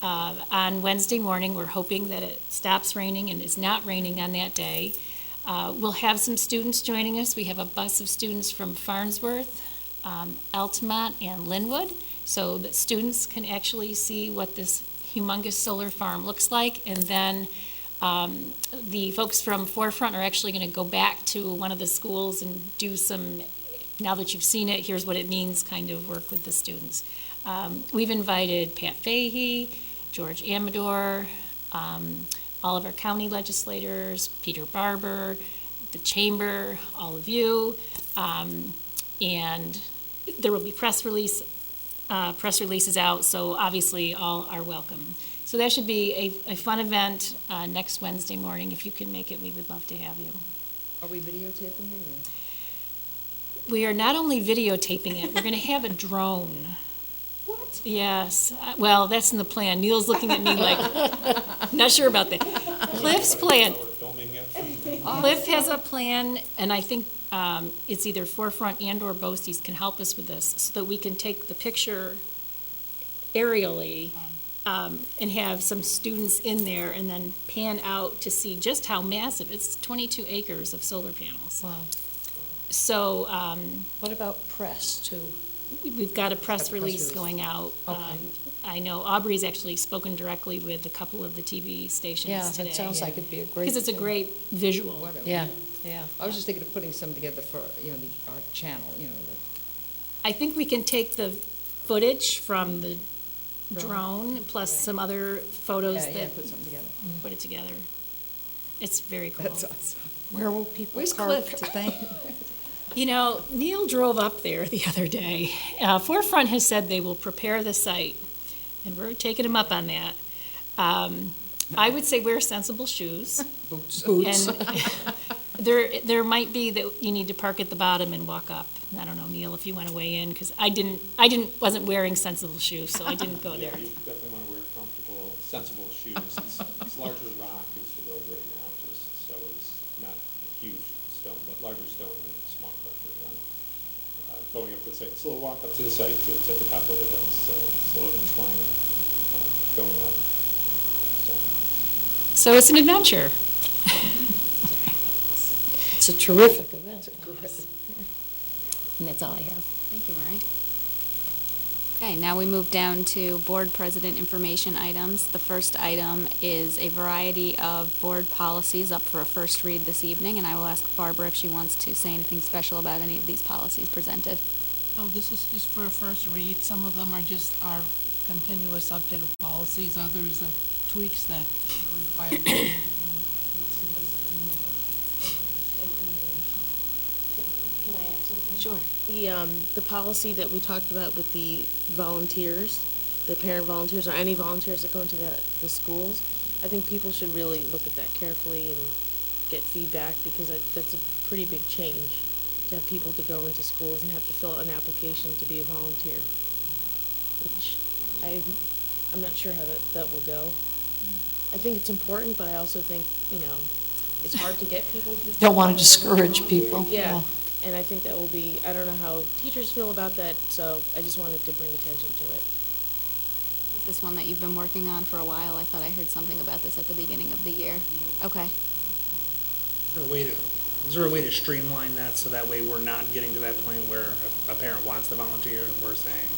On Wednesday morning, we're hoping that it stops raining and is not raining on that day. We'll have some students joining us. We have a bus of students from Farnsworth, Altamont, and Linwood, so that students can actually see what this humongous solar farm looks like. And then the folks from Forefront are actually going to go back to one of the schools and do some, now that you've seen it, here's what it means kind of work with the students. We've invited Pat Fahey, George Amador, all of our county legislators, Peter Barber, the chamber, all of you, and there will be press releases out, so obviously all are welcome. So that should be a fun event next Wednesday morning. If you can make it, we would love to have you. Are we videotaping it? Or? We are not only videotaping it, we're going to have a drone. What? Yes. Well, that's in the plan. Neil's looking at me like, not sure about that. Cliff's plan. Cliff has a plan, and I think it's either Forefront and or BOCES can help us with this, so that we can take the picture aerially and have some students in there and then pan out to see just how massive. It's 22 acres of solar panels. Wow. So, what about press too? We've got a press release going out. Okay. I know Aubrey's actually spoken directly with a couple of the TV stations today. Yeah, that sounds like it'd be a great. Because it's a great visual. Yeah, yeah. I was just thinking of putting some together for, our channel, I think we can take the footage from the drone plus some other photos that put something together. Put it together. It's very cool. That's awesome. Where will people Where's park Cliff? today? Neil drove up there the other day. Forefront has said they will prepare the site, and we're taking them up on that. I would say wear sensible shoes. Boots. And there might be that you need to park at the bottom and walk up. I don't know, Neil, if you want to weigh in, because I wasn't wearing sensible shoes, so I didn't go there. Yeah, you definitely want to wear comfortable, sensible shoes. It's larger rock is the road right now, so it's not a huge stone, but larger stone than small pressure run. Going up the site, it's a little walk up to the site too. It's at the top of the hill, so it's a little incline going up. So it's an adventure. It's a terrific event. And that's all I have. Thank you, Marie. Okay, now we move down to board president information items. The first item is a variety of board policies up for a first read this evening, and I will ask Barbara if she wants to say anything special about any of these policies presented. No, this is just for a first read. Some of them are just our continuous update of policies, others are tweaks that are required. Can I add something? Sure. The policy that we talked about with the volunteers, the parent volunteers, or any volunteers that go into the schools, I think people should really look at that carefully and get feedback, because that's a pretty big change to have people to go into schools and have to fill out an application to be a volunteer, which I'm not sure how that will go. I think it's important, but I also think, it's hard to get people to. Don't want to discourage people. Yeah, and I think that will be, I don't know how teachers feel about that, so I just wanted to bring attention to it. Is this one that you've been working on for a while? I thought I heard something about this at the beginning of the year. Okay. Is there a way to streamline that so that way we're not getting to that point where a parent wants to volunteer and we're saying,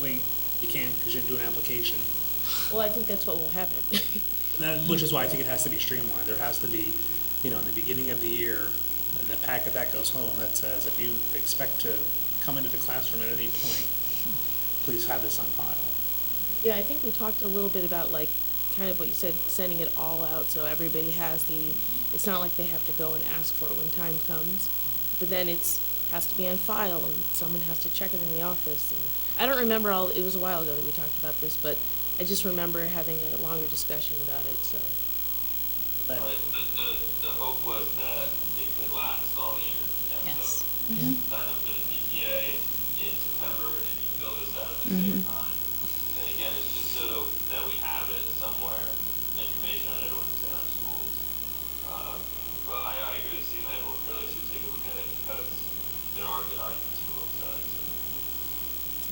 wait, you can't because you didn't do an application? Well, I think that's what will happen. Which is why I think it has to be streamlined. There has to be, in the beginning of the year, in the packet that goes home that says, if you expect to come into the classroom at any point, please have this on file. Yeah, I think we talked a little bit about, kind of what you said, sending it all out so everybody has it's not like they have to go and ask for it when time comes, but then has to be on file and someone has to check it in the office. And I don't remember it was a while ago that we talked about this, but I just remember having a longer discussion about it, so. Right, the hope was that it could last all year, Yes. so you sign up for the PTA in September and you fill this out at the same time. And again, it's just so that we have it somewhere, information on everyone who's in our schools. But I agree with Steve, and we really should take a look at it because there are good arguments for both sides.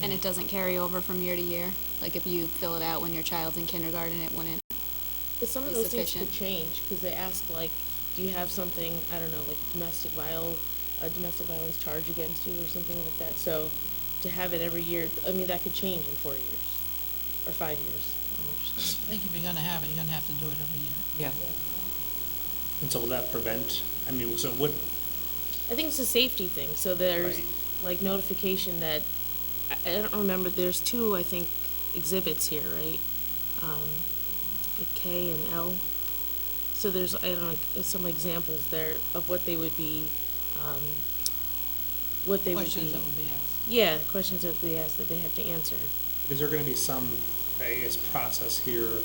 And it doesn't carry over from year to year? Like if you fill it out when your child's in kindergarten, it wouldn't Because some of be those things sufficient? could change, because they ask, do you have something, I don't know, like a domestic violence charge against you or something like that. So to have it every year, that could change in 4 years or 5 years. I think if you're gonna have it, you're gonna have to do it every year. Yeah. And so will that prevent, so what, I think it's a safety thing, so there's Right. notification that, I don't remember, there's two, I think, exhibits here, right? The K and L. So there's, I don't know, there's some examples there of what they would be, Questions that will be asked. Yeah, questions that they ask that they have to answer. is there gonna be some, process here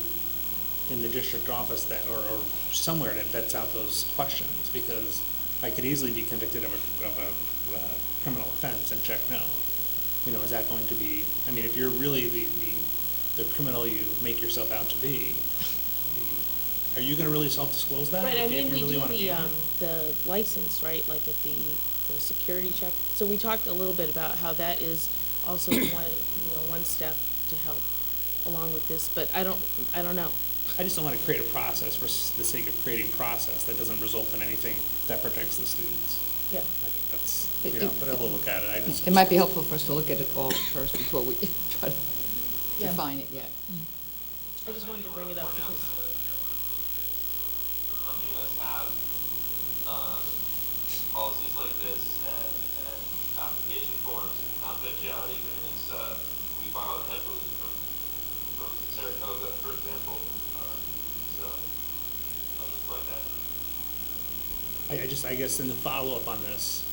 in the district office that, or somewhere that vets out those questions? Because I could easily be convicted of a criminal offense and check no. Is that going to be, if you're really the criminal you make yourself out to be, are you gonna really self-disclose that? Right, If you we really do wanna be in it? the license, right, like at the security check. So we talked a little bit about how that is also one step to help along with this, but I don't know. I just don't want to create a process for the sake of creating process that doesn't result in anything that protects the students. Yeah. I think that's, but I will look at it. It might be helpful for us to look at it all first before we try to Yeah. define it yet. I just wanted to bring it up because. Us have policies like this and application forms and confidentiality agreements. We borrowed heavily from Saratoga, for example. So I'll just like that. I guess in the follow-up on this,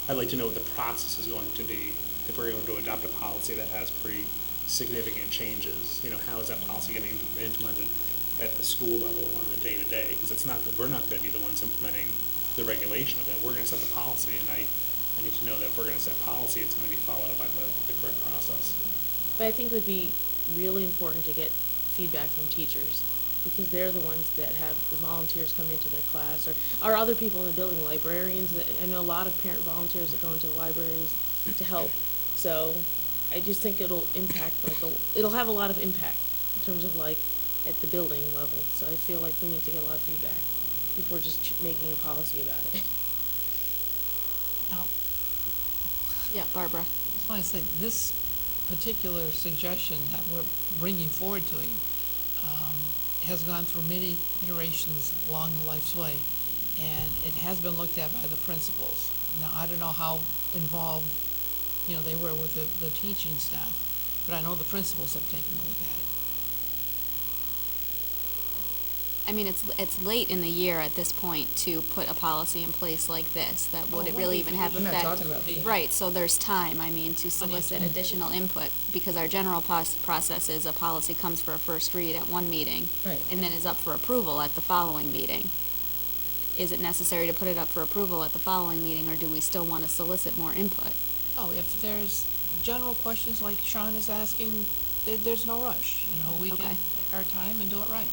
I'd like to know what the process is going to be if we're going to adopt a policy that has pretty significant changes. How is that policy getting implemented at the school level on the day-to-day? Because we're not going to be the ones implementing the regulation of that. We're going to set the policy, and I need to know that if we're going to set policy, it's going to be followed up by the correct process. But I think it would be really important to get feedback from teachers, because they're the ones that have the volunteers come into their class, or other people in the building, librarians. I know a lot of parent volunteers that go into the libraries to help. So I just think it'll impact, it'll have a lot of impact in terms of at the building level. So I feel like we need to get a lot of feedback before just making a policy about it. Now, Yeah, Barbara. I just want to say, this particular suggestion that we're bringing forward to you has gone through many iterations along life's way, and it has been looked at by the principals. Now, I don't know how involved, they were with the teaching staff, but I know the principals have taken a look at it. I mean, it's late in the year at this point to put a policy in place like this, that would it really even have We're not effect? talking about the- Right, so there's time, to solicit additional input, because our general process is a policy comes for a first read at one meeting. Right. And then is up for approval at the following meeting. Is it necessary to put it up for approval at the following meeting, or do we still want to solicit more input? Oh, if there's general questions like Sean is asking, there's no rush. We can Okay. take our time and do it right.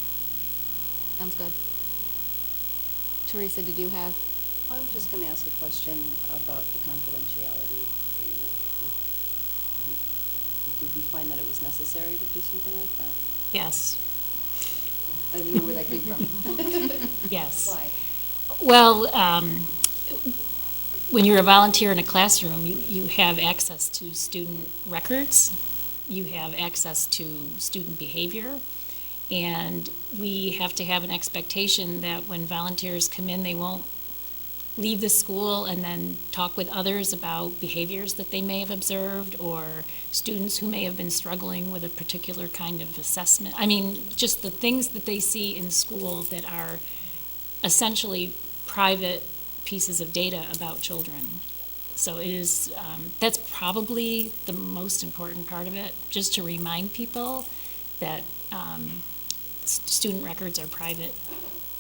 Sounds good. Teresa, did you have? I was just going to ask a question about the confidentiality agreement. Did we find that it was necessary to do something like that? Yes. I didn't know where that came from. Yes. Why? Well, when you're a volunteer in a classroom, you have access to student records, you have access to student behavior, and we have to have an expectation that when volunteers come in, they won't leave the school and then talk with others about behaviors that they may have observed, or students who may have been struggling with a particular kind of assessment. I mean, just the things that they see in school that are essentially private pieces of data about children. So it is, that's probably the most important part of it, just to remind people that student records are private,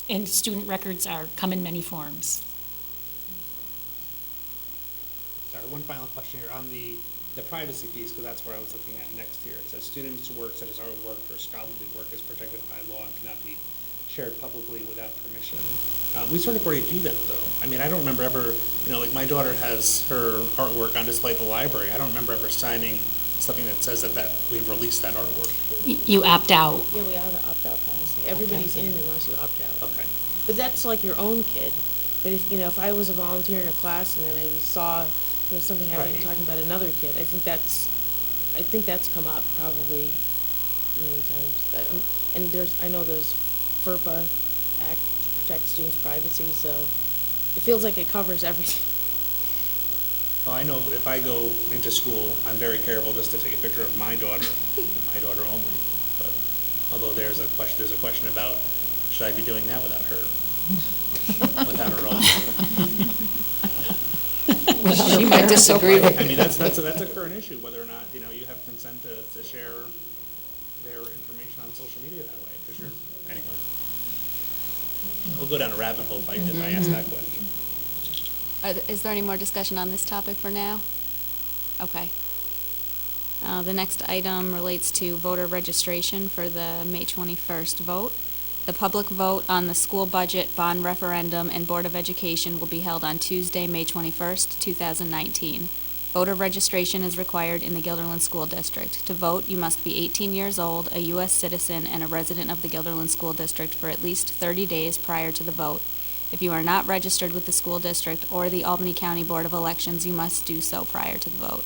and student records come in many forms. Sorry, one final question here on the privacy piece, because that's where I was looking at next here. It says students' work, such as our work or scholarly work, is protected by law and cannot be shared publicly without permission. We sort of already do that, though. I mean, I don't remember ever, like my daughter has her artwork on display at the library. I don't remember ever signing something that says that we've released that artwork. You opt out. Yeah, we have an opt-out policy. Everybody's in unless you opt out. Okay. But that's like your own kid. But if I was a volunteer in a class and then I saw, something happening Right. talking about another kid, I think that's come up probably many times. And I know there's FERPA Act to protect students' privacy, so it feels like it covers everything. Well, I know if I go into school, I'm very careful just to take a picture of my daughter and my daughter only. But although there's a question about should I be doing that without her, without her also. She might disagree with I mean, that's a current issue, whether or not you have consent to share their information on social media that way. Because anyway, we'll go down a rabbit hole if I ask that question. Is there any more discussion on this topic for now? Okay. The next item relates to voter registration for the May 21st vote. The public vote on the school budget, bond referendum, and Board of Education will be held on Tuesday, May 21st, 2019. Voter registration is required in the Guilderland School District. To vote, you must be 18 years old, a U.S. citizen, and a resident of the Guilderland School District for at least 30 days prior to the vote. If you are not registered with the school district or the Albany County Board of Elections, you must do so prior to the vote.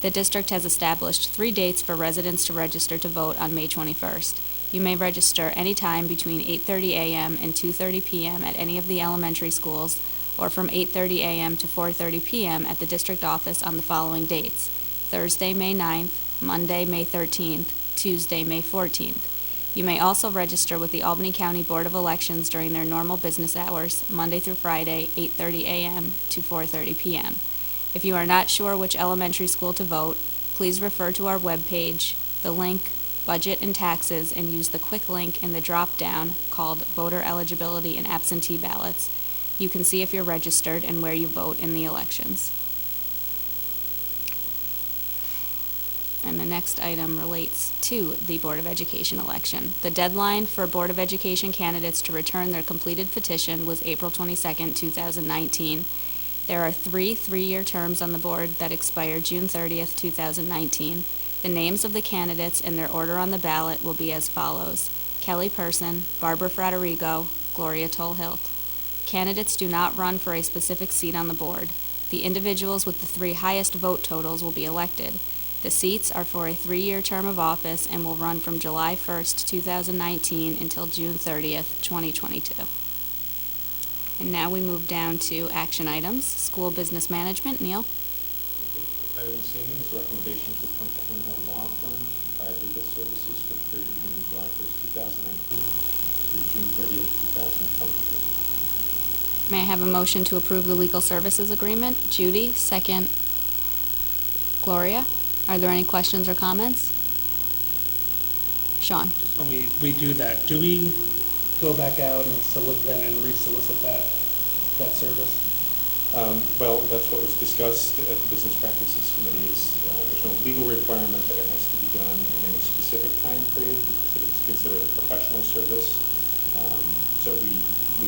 The district has established 3 dates for residents to register to vote on May 21st. You may register anytime between 8:30 a.m. and 2:30 p.m. at any of the elementary schools, or from 8:30 a.m. to 4:30 p.m. at the district office on the following dates: Thursday, May 9th, Monday, May 13th, Tuesday, May 14th. You may also register with the Albany County Board of Elections during their normal business hours, Monday through Friday, 8:30 a.m. to 4:30 p.m. If you are not sure which elementary school to vote, please refer to our webpage, the link Budget and Taxes, and use the quick link in the drop-down called Voter Eligibility and Absentee Ballots. You can see if you're registered and where you vote in the elections. And the next item relates to the Board of Education election. The deadline for Board of Education candidates to return their completed petition was April 22nd, 2019. There are 3 3-year terms on the board that expire June 30th, 2019. The names of the candidates and their order on the ballot will be as follows: Kelly Person, Barbara Fratterigo, Gloria Toll-Hilt. Candidates do not run for a specific seat on the board. The individuals with the 3 highest vote totals will be elected. The seats are for a 3-year term of office and will run from July 1st, 2019 until June 30th, 2022. And now we move down to action items. School business management, Neil? Item this evening is a recommendation to appoint the Honeywell Law Firm to provide legal services for the period beginning July 1st, 2019 through June 30th, 2022. May I have a motion to approve the legal services agreement? Judy, second. Gloria? Are there any questions or comments? Sean? Just when we do that, do we go back out and re-solicit that service? Well, that's what was discussed at the Business Practices Committee. There's no legal requirement that it has to be done in any specific time period because it's considered a professional service. So we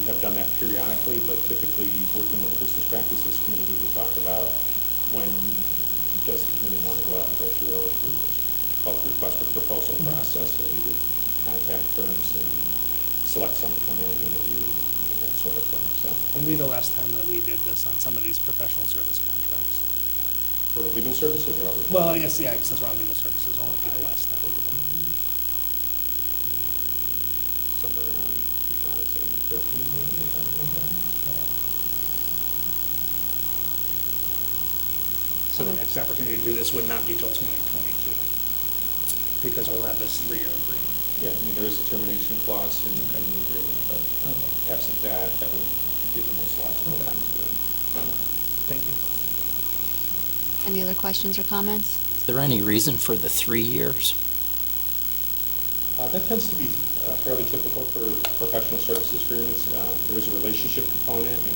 have done that periodically, but typically working with the Business Practices Committee, we talk about when does the committee want to go out and go through a called the request for proposal process. So we would contact firms and select some to come in and interview and that sort of thing. So. When we the last time that we did this on some of these professional service contracts? For legal services or other? Well, I guess, yeah, since we're on legal services, when would be the last time we did that? Somewhere around 2013 maybe, if I remember right. So the next opportunity to do this would not be till 2022, because we'll have this 3-year agreement. Yeah, I mean, there is a termination clause in the agreement, but absent that would be the most logical time to do it. Thank you. Any other questions or comments? Is there any reason for the 3 years? That tends to be fairly typical for professional services agreements. There is a relationship component, and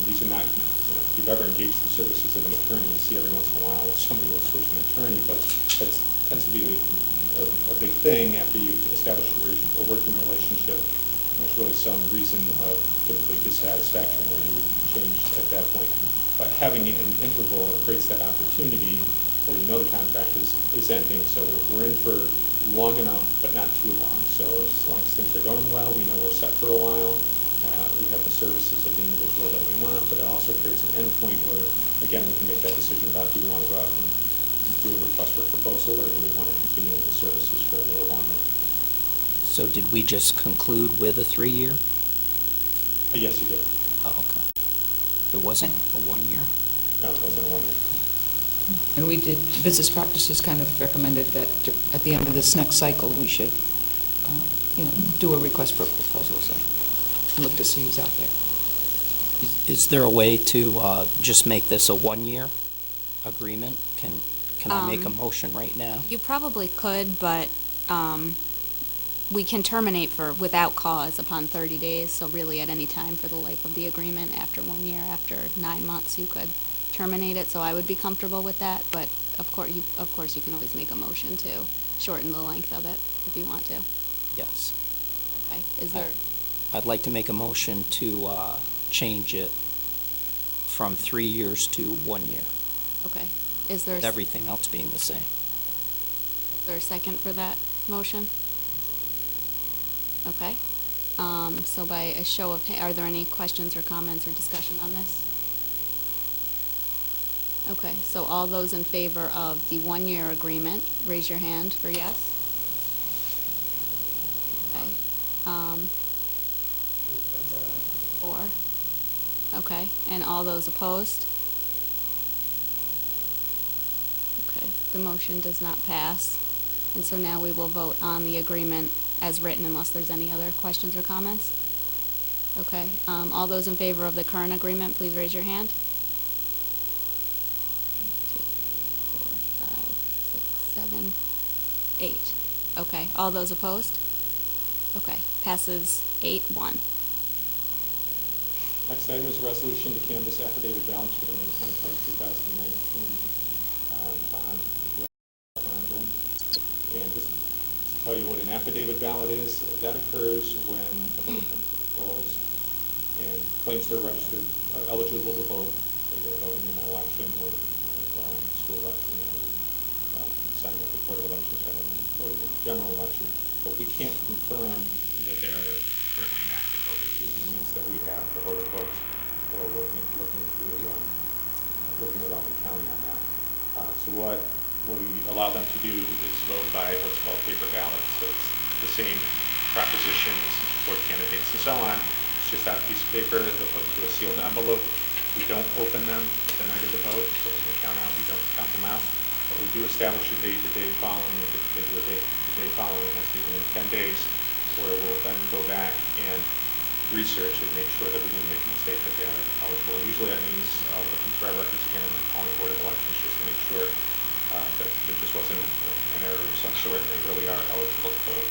these are not, if you've ever engaged the services of an attorney, you see every once in a while somebody will switch an attorney, but that tends to be a big thing after you've established a working relationship. And there's really some reason of typically dissatisfaction where you would change at that point. But having an interval creates that opportunity where you know the contract is ending, so we're in for long enough, but not too long. So as long as things are going well, we know we're set for a while. We have the services of the individual that we want, but it also creates an endpoint where, again, we can make that decision about do we want to go out and do a request for proposal, or do we want to continue with the services for a little longer? So did we just conclude with a 3-year? Yes, you did. Oh, okay. It wasn't a 1 year? No, it wasn't a 1 year. And we did, business practices kind of recommended that at the end of this next cycle, we should, do a request for proposals and look to see who's out there. Is there a way to just make this a 1-year agreement? Can I make a motion right now? You probably could, but we can terminate without cause upon 30 days, so really at any time for the life of the agreement. After 1 year, after 9 months, you could terminate it, so I would be comfortable with that, but of course you can always make a motion to shorten the length of it if you want to. Yes. Okay, is there? I'd like to make a motion to change it from 3 years to 1 year. Okay, is there? With everything else being the same. Is there a second for that motion? Okay, so by a show of are there any questions or comments or discussion on this? Okay, so all those in favor of the 1-year agreement, raise your hand for yes. Okay. 4. Okay, and all those opposed? Okay, the motion does not pass. And so now we will vote on the agreement as written unless there's any other questions or comments. Okay, all those in favor of the current agreement, please raise your hand. 1, 2, 4, 5, 6, 7, 8. Okay, all those opposed? Okay, passes 8-1. Next item is a resolution to canvass affidavit ballots for the May 25, 2019 bond referendum. And just to tell you what an affidavit ballot is, that occurs when a voter comes to the polls and claims they're registered, are eligible to vote, say they're voting in an election or school election or signing up for Board of Elections, I haven't voted in a general election, but we can't confirm that they're currently an active voter using the means that we have for voter books or working with Albany County on that. So what we allow them to do is vote by what's called paper ballot. So it's the same propositions and support candidates and so on. It's just on a piece of paper. They'll put into a sealed envelope. We don't open them the night of the vote, so when we count out, we don't count them out. But we do establish a date the day following, we typically do a date the day following, that's usually in 10 days, where we'll then go back and research and make sure that we didn't make a mistake, that they are eligible. Usually that means looking through our records again and then calling Board of Elections just to make sure that there just wasn't an error of some sort and they really are eligible to vote.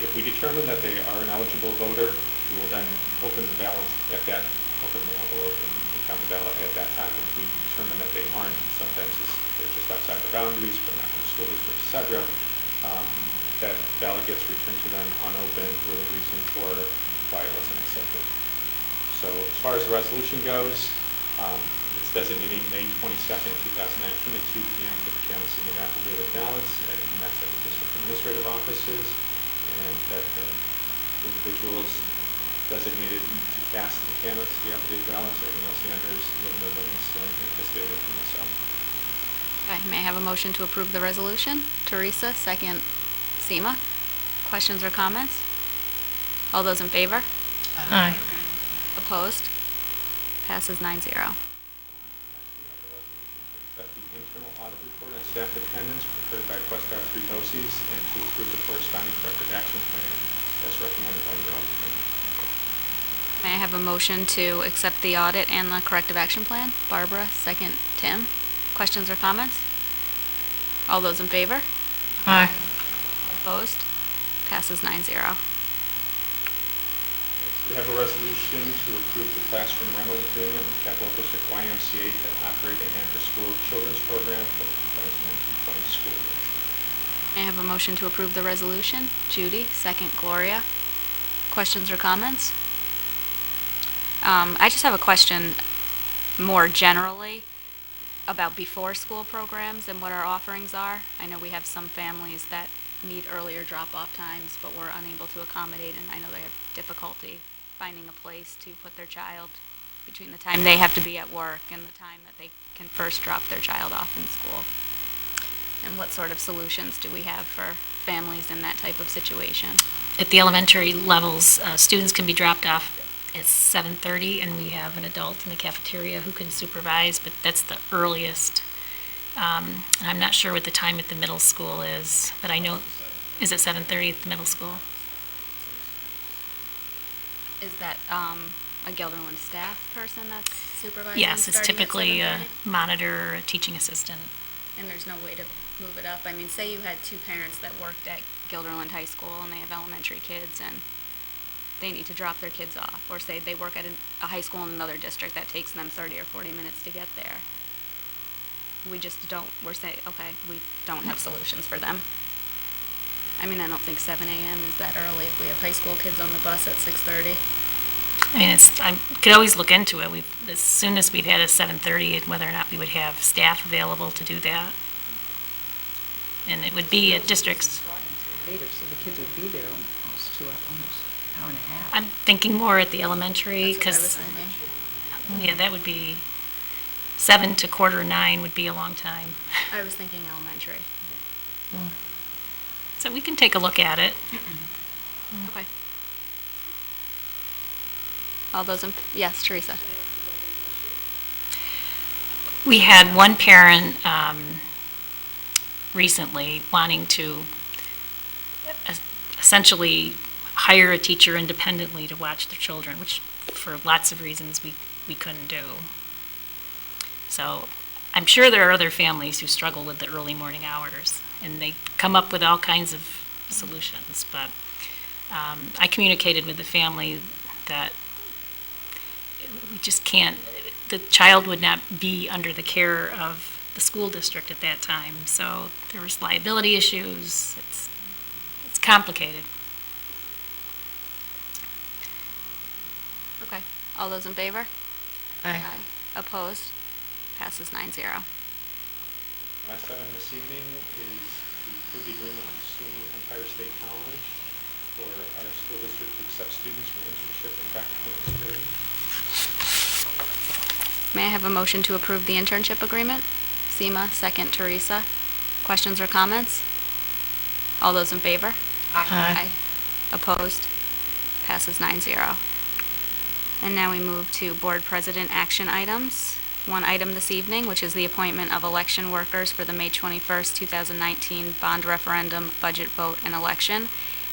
If we determine that they are an eligible voter, we will then open the ballot at that, open the envelope and count the ballot at that time. If we determine that they aren't, sometimes they're just outside the boundaries, but not in the school district, etc., that ballot gets returned to them unopened with a reason for why it wasn't accepted. So as far as the resolution goes, it's designating May 22nd, 2019 at 2 p.m. for the canvassing of affidavit ballots, and that's at the district administrative offices, and that the individuals designated to cast and canvass the affidavit ballots are Neil Sanders, Linda Livingston, and Castilian and myself. Okay, may I have a motion to approve the resolution? Teresa, second Seema. Questions or comments? All those in favor? Aye. Opposed? Passes 9-0. That the internal audit report on staff attendance prepared by Questar 3 BOCES and to approve the corresponding corrective action plan as recommended by the audit committee. May I have a motion to accept the audit and the corrective action plan? Barbara, second Tim. Questions or comments? All those in favor? Aye. Opposed? Passes 9-0. We have a resolution to approve the classroom rental agreement with Capital District YMCA to operate an after-school children's program for the 2019-20 school year. May I have a motion to approve the resolution? Judy, second Gloria. Questions or comments? I just have a question more generally about before-school programs and what our offerings are. I know we have some families that need earlier drop-off times, but we're unable to accommodate, and I know they have difficulty finding a place to put their child between the time they have to be at work and the time that they can first drop their child off in school. And what sort of solutions do we have for families in that type of situation? At the elementary levels, students can be dropped off at 7:30, and we have an adult in the cafeteria who can supervise, but that's the earliest. And I'm not sure what the time at the middle school is, but I know, is it 7:30 at the middle school? Is that a Guilderland staff person that's supervising? Yes, it's starting at typically a 7:30? monitor or a teaching assistant. And there's no way to move it up? I mean, say you had two parents that worked at Guilderland High School and they have elementary kids and they need to drop their kids off, or say they work at a high school in another district that takes them 30 or 40 minutes to get there. We just don't, we're saying, okay, we don't have solutions for them. I mean, I don't think 7 a.m. is that early if we have high school kids on the bus at 6:30. I mean, I could always look into it. As soon as we've had a 7:30, and whether or not we would have staff available to do that. And it would be at districts. Later, so the kids would be there almost almost an hour and a half. I'm thinking more at the elementary, That's what I was because, thinking. yeah, that would be 7 to 8:45 would be a long time. I was thinking elementary. So we can take a look at it. Okay. All those in, yes, Teresa. We had one parent recently wanting to essentially hire a teacher independently to watch their children, which for lots of reasons we couldn't do. So I'm sure there are other families who struggle with the early morning hours, and they come up with all kinds of solutions. But I communicated with the family that we just can't, the child would not be under the care of the school district at that time. So there was liability issues. It's complicated. Okay. All those in favor? Aye. Opposed? Passes 9-0. Last item this evening is to approve the agreement with SUNY Empire State College for our school district to accept students for internship and practical experience. May I have a motion to approve the internship agreement? Seema, second Teresa. Questions or comments? All those in favor? Aye. Opposed? Passes 9-0. And now we move to board president action items. One item this evening, which is the appointment of election workers for the May 21st, 2019 bond referendum, budget vote, and election.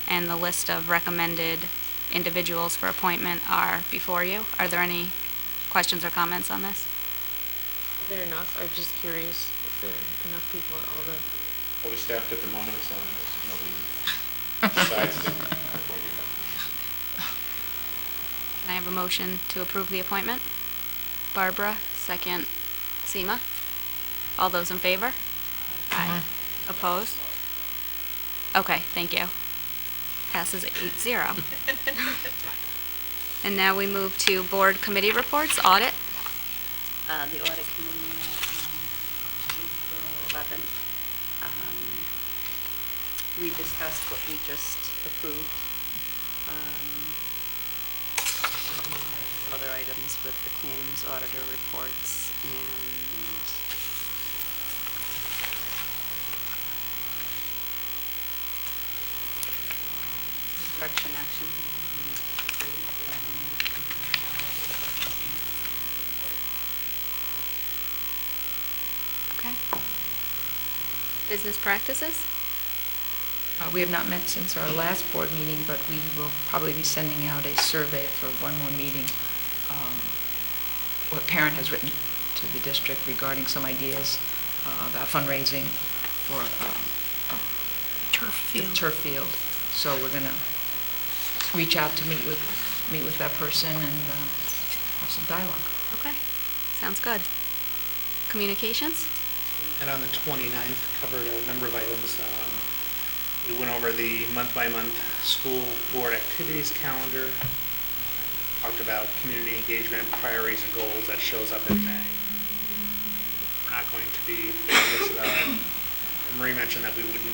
And the list of recommended individuals for appointment are before you. Are there any questions or comments on this? Are there enough? I'm just curious if there are enough people at all the. Well, we staffed at the moment, as long as nobody decides to. Can I have a motion to approve the appointment? Barbara, second Seema. All those in favor? Aye. Opposed? Okay, thank you. Passes 8-0. And now we move to board committee reports, audit. The audit committee met on April 11th. We discussed what we just approved. Other items with the claims auditor reports and construction action. Okay. Business practices? We have not met since our last board meeting, but we will probably be sending out a survey for one more meeting. What parent has written to the district regarding some ideas about fundraising for Turf the field. turf field. So we're going to reach out to meet with that person and have some dialogue. Okay, sounds good. Communications? And on the 29th, covered a number of items. We went over the month-by-month school board activities calendar, talked about community engagement, priorities and goals that shows up in May. We're not going to be, Marie mentioned that we wouldn't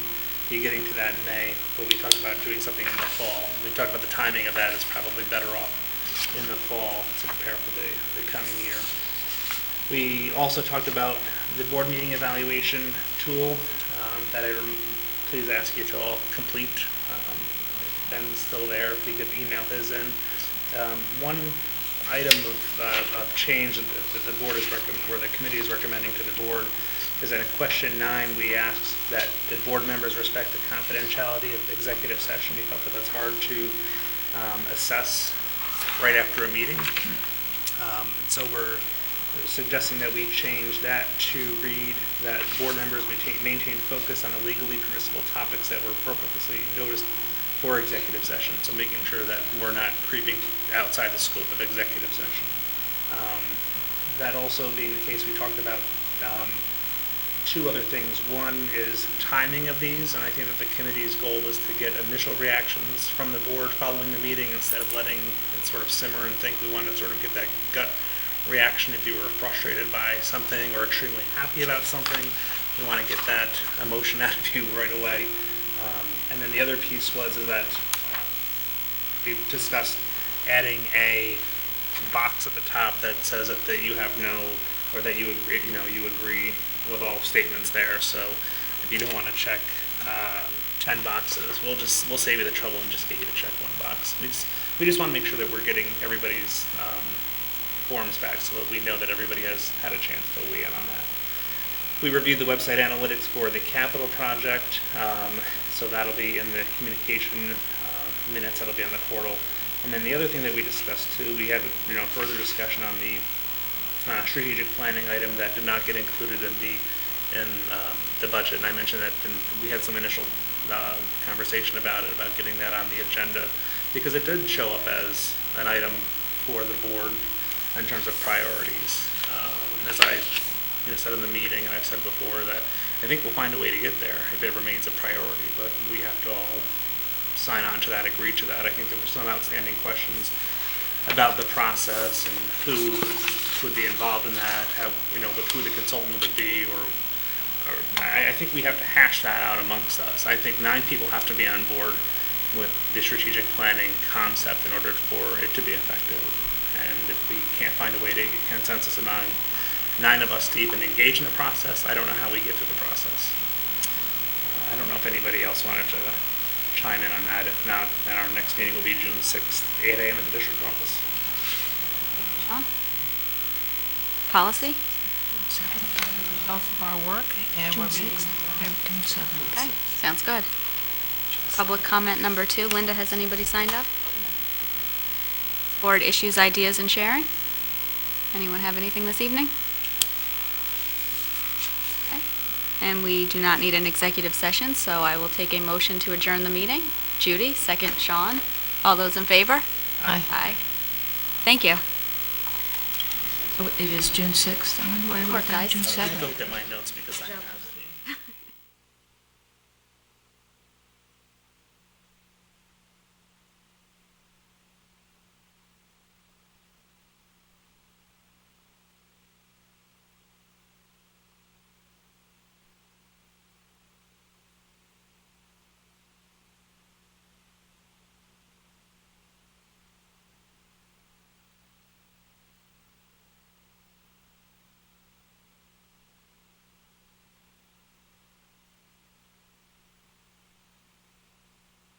be getting to that in May, but we talked about doing something in the fall. We talked about the timing of that is probably better off in the fall to prepare for the coming year. We also talked about the board meeting evaluation tool that I please ask you to all complete. Ben's still there, if he could email his in. One item of change that the board is or the committee is recommending to the board is that in question 9, we asked that the board members respect the confidentiality of the executive session. We felt that that's hard to assess right after a meeting. And so we're suggesting that we change that to read that board members maintain focus on the legally permissible topics that were appropriately noticed for executive session. So making sure that we're not creeping outside the scope of executive session. That also being the case, we talked about two other things. One is timing of these, and I think that the committee's goal was to get initial reactions from the board following the meeting instead of letting it sort of simmer and think. We wanted to sort of get that gut reaction if you were frustrated by something or extremely happy about something. We want to get that emotion out of you right away. And then the other piece was that we discussed adding a box at the top that says that you have no, or that you agree with all statements there. So if you don't want to check 10 boxes, we'll save you the trouble and just get you to check one box. We just want to make sure that we're getting everybody's forms back so that we know that everybody has had a chance to weigh in on that. We reviewed the website analytics for the capital project, so that'll be in the communication minutes, that'll be on the portal. And then the other thing that we discussed too, we had further discussion on the strategic planning item that did not get included in the budget, and I mentioned that we had some initial conversation about it, about getting that on the agenda, because it did show up as an item for the board in terms of priorities. As I said in the meeting, and I've said before, that I think we'll find a way to get there if it remains a priority, but we have to all sign on to that, agree to that. I think there were some outstanding questions about the process and who would be involved in that, who the consultant would be, or I think we have to hash that out amongst us. I think 9 people have to be on board with the strategic planning concept in order for it to be effective. And if we can't find a way to get consensus among 9 of us to even engage in the process. I don't know how we get through the process. I don't know if anybody else wanted to chime in on that. If not, then our next meeting will be June 6th, 8 a.m. at the district office. Sean? Policy? Results of our work, and we're meeting June 7th. Okay, sounds good. Public comment number 2. Linda, has anybody signed up? Board issues, ideas, and sharing? Anyone have anything this evening? Okay. And we do not need an executive session, so I will take a motion to adjourn the meeting. Judy, second Sean. All those in favor? Aye. Aye. Thank you. So it is June 6th, Court, guys. I looked at my notes because I have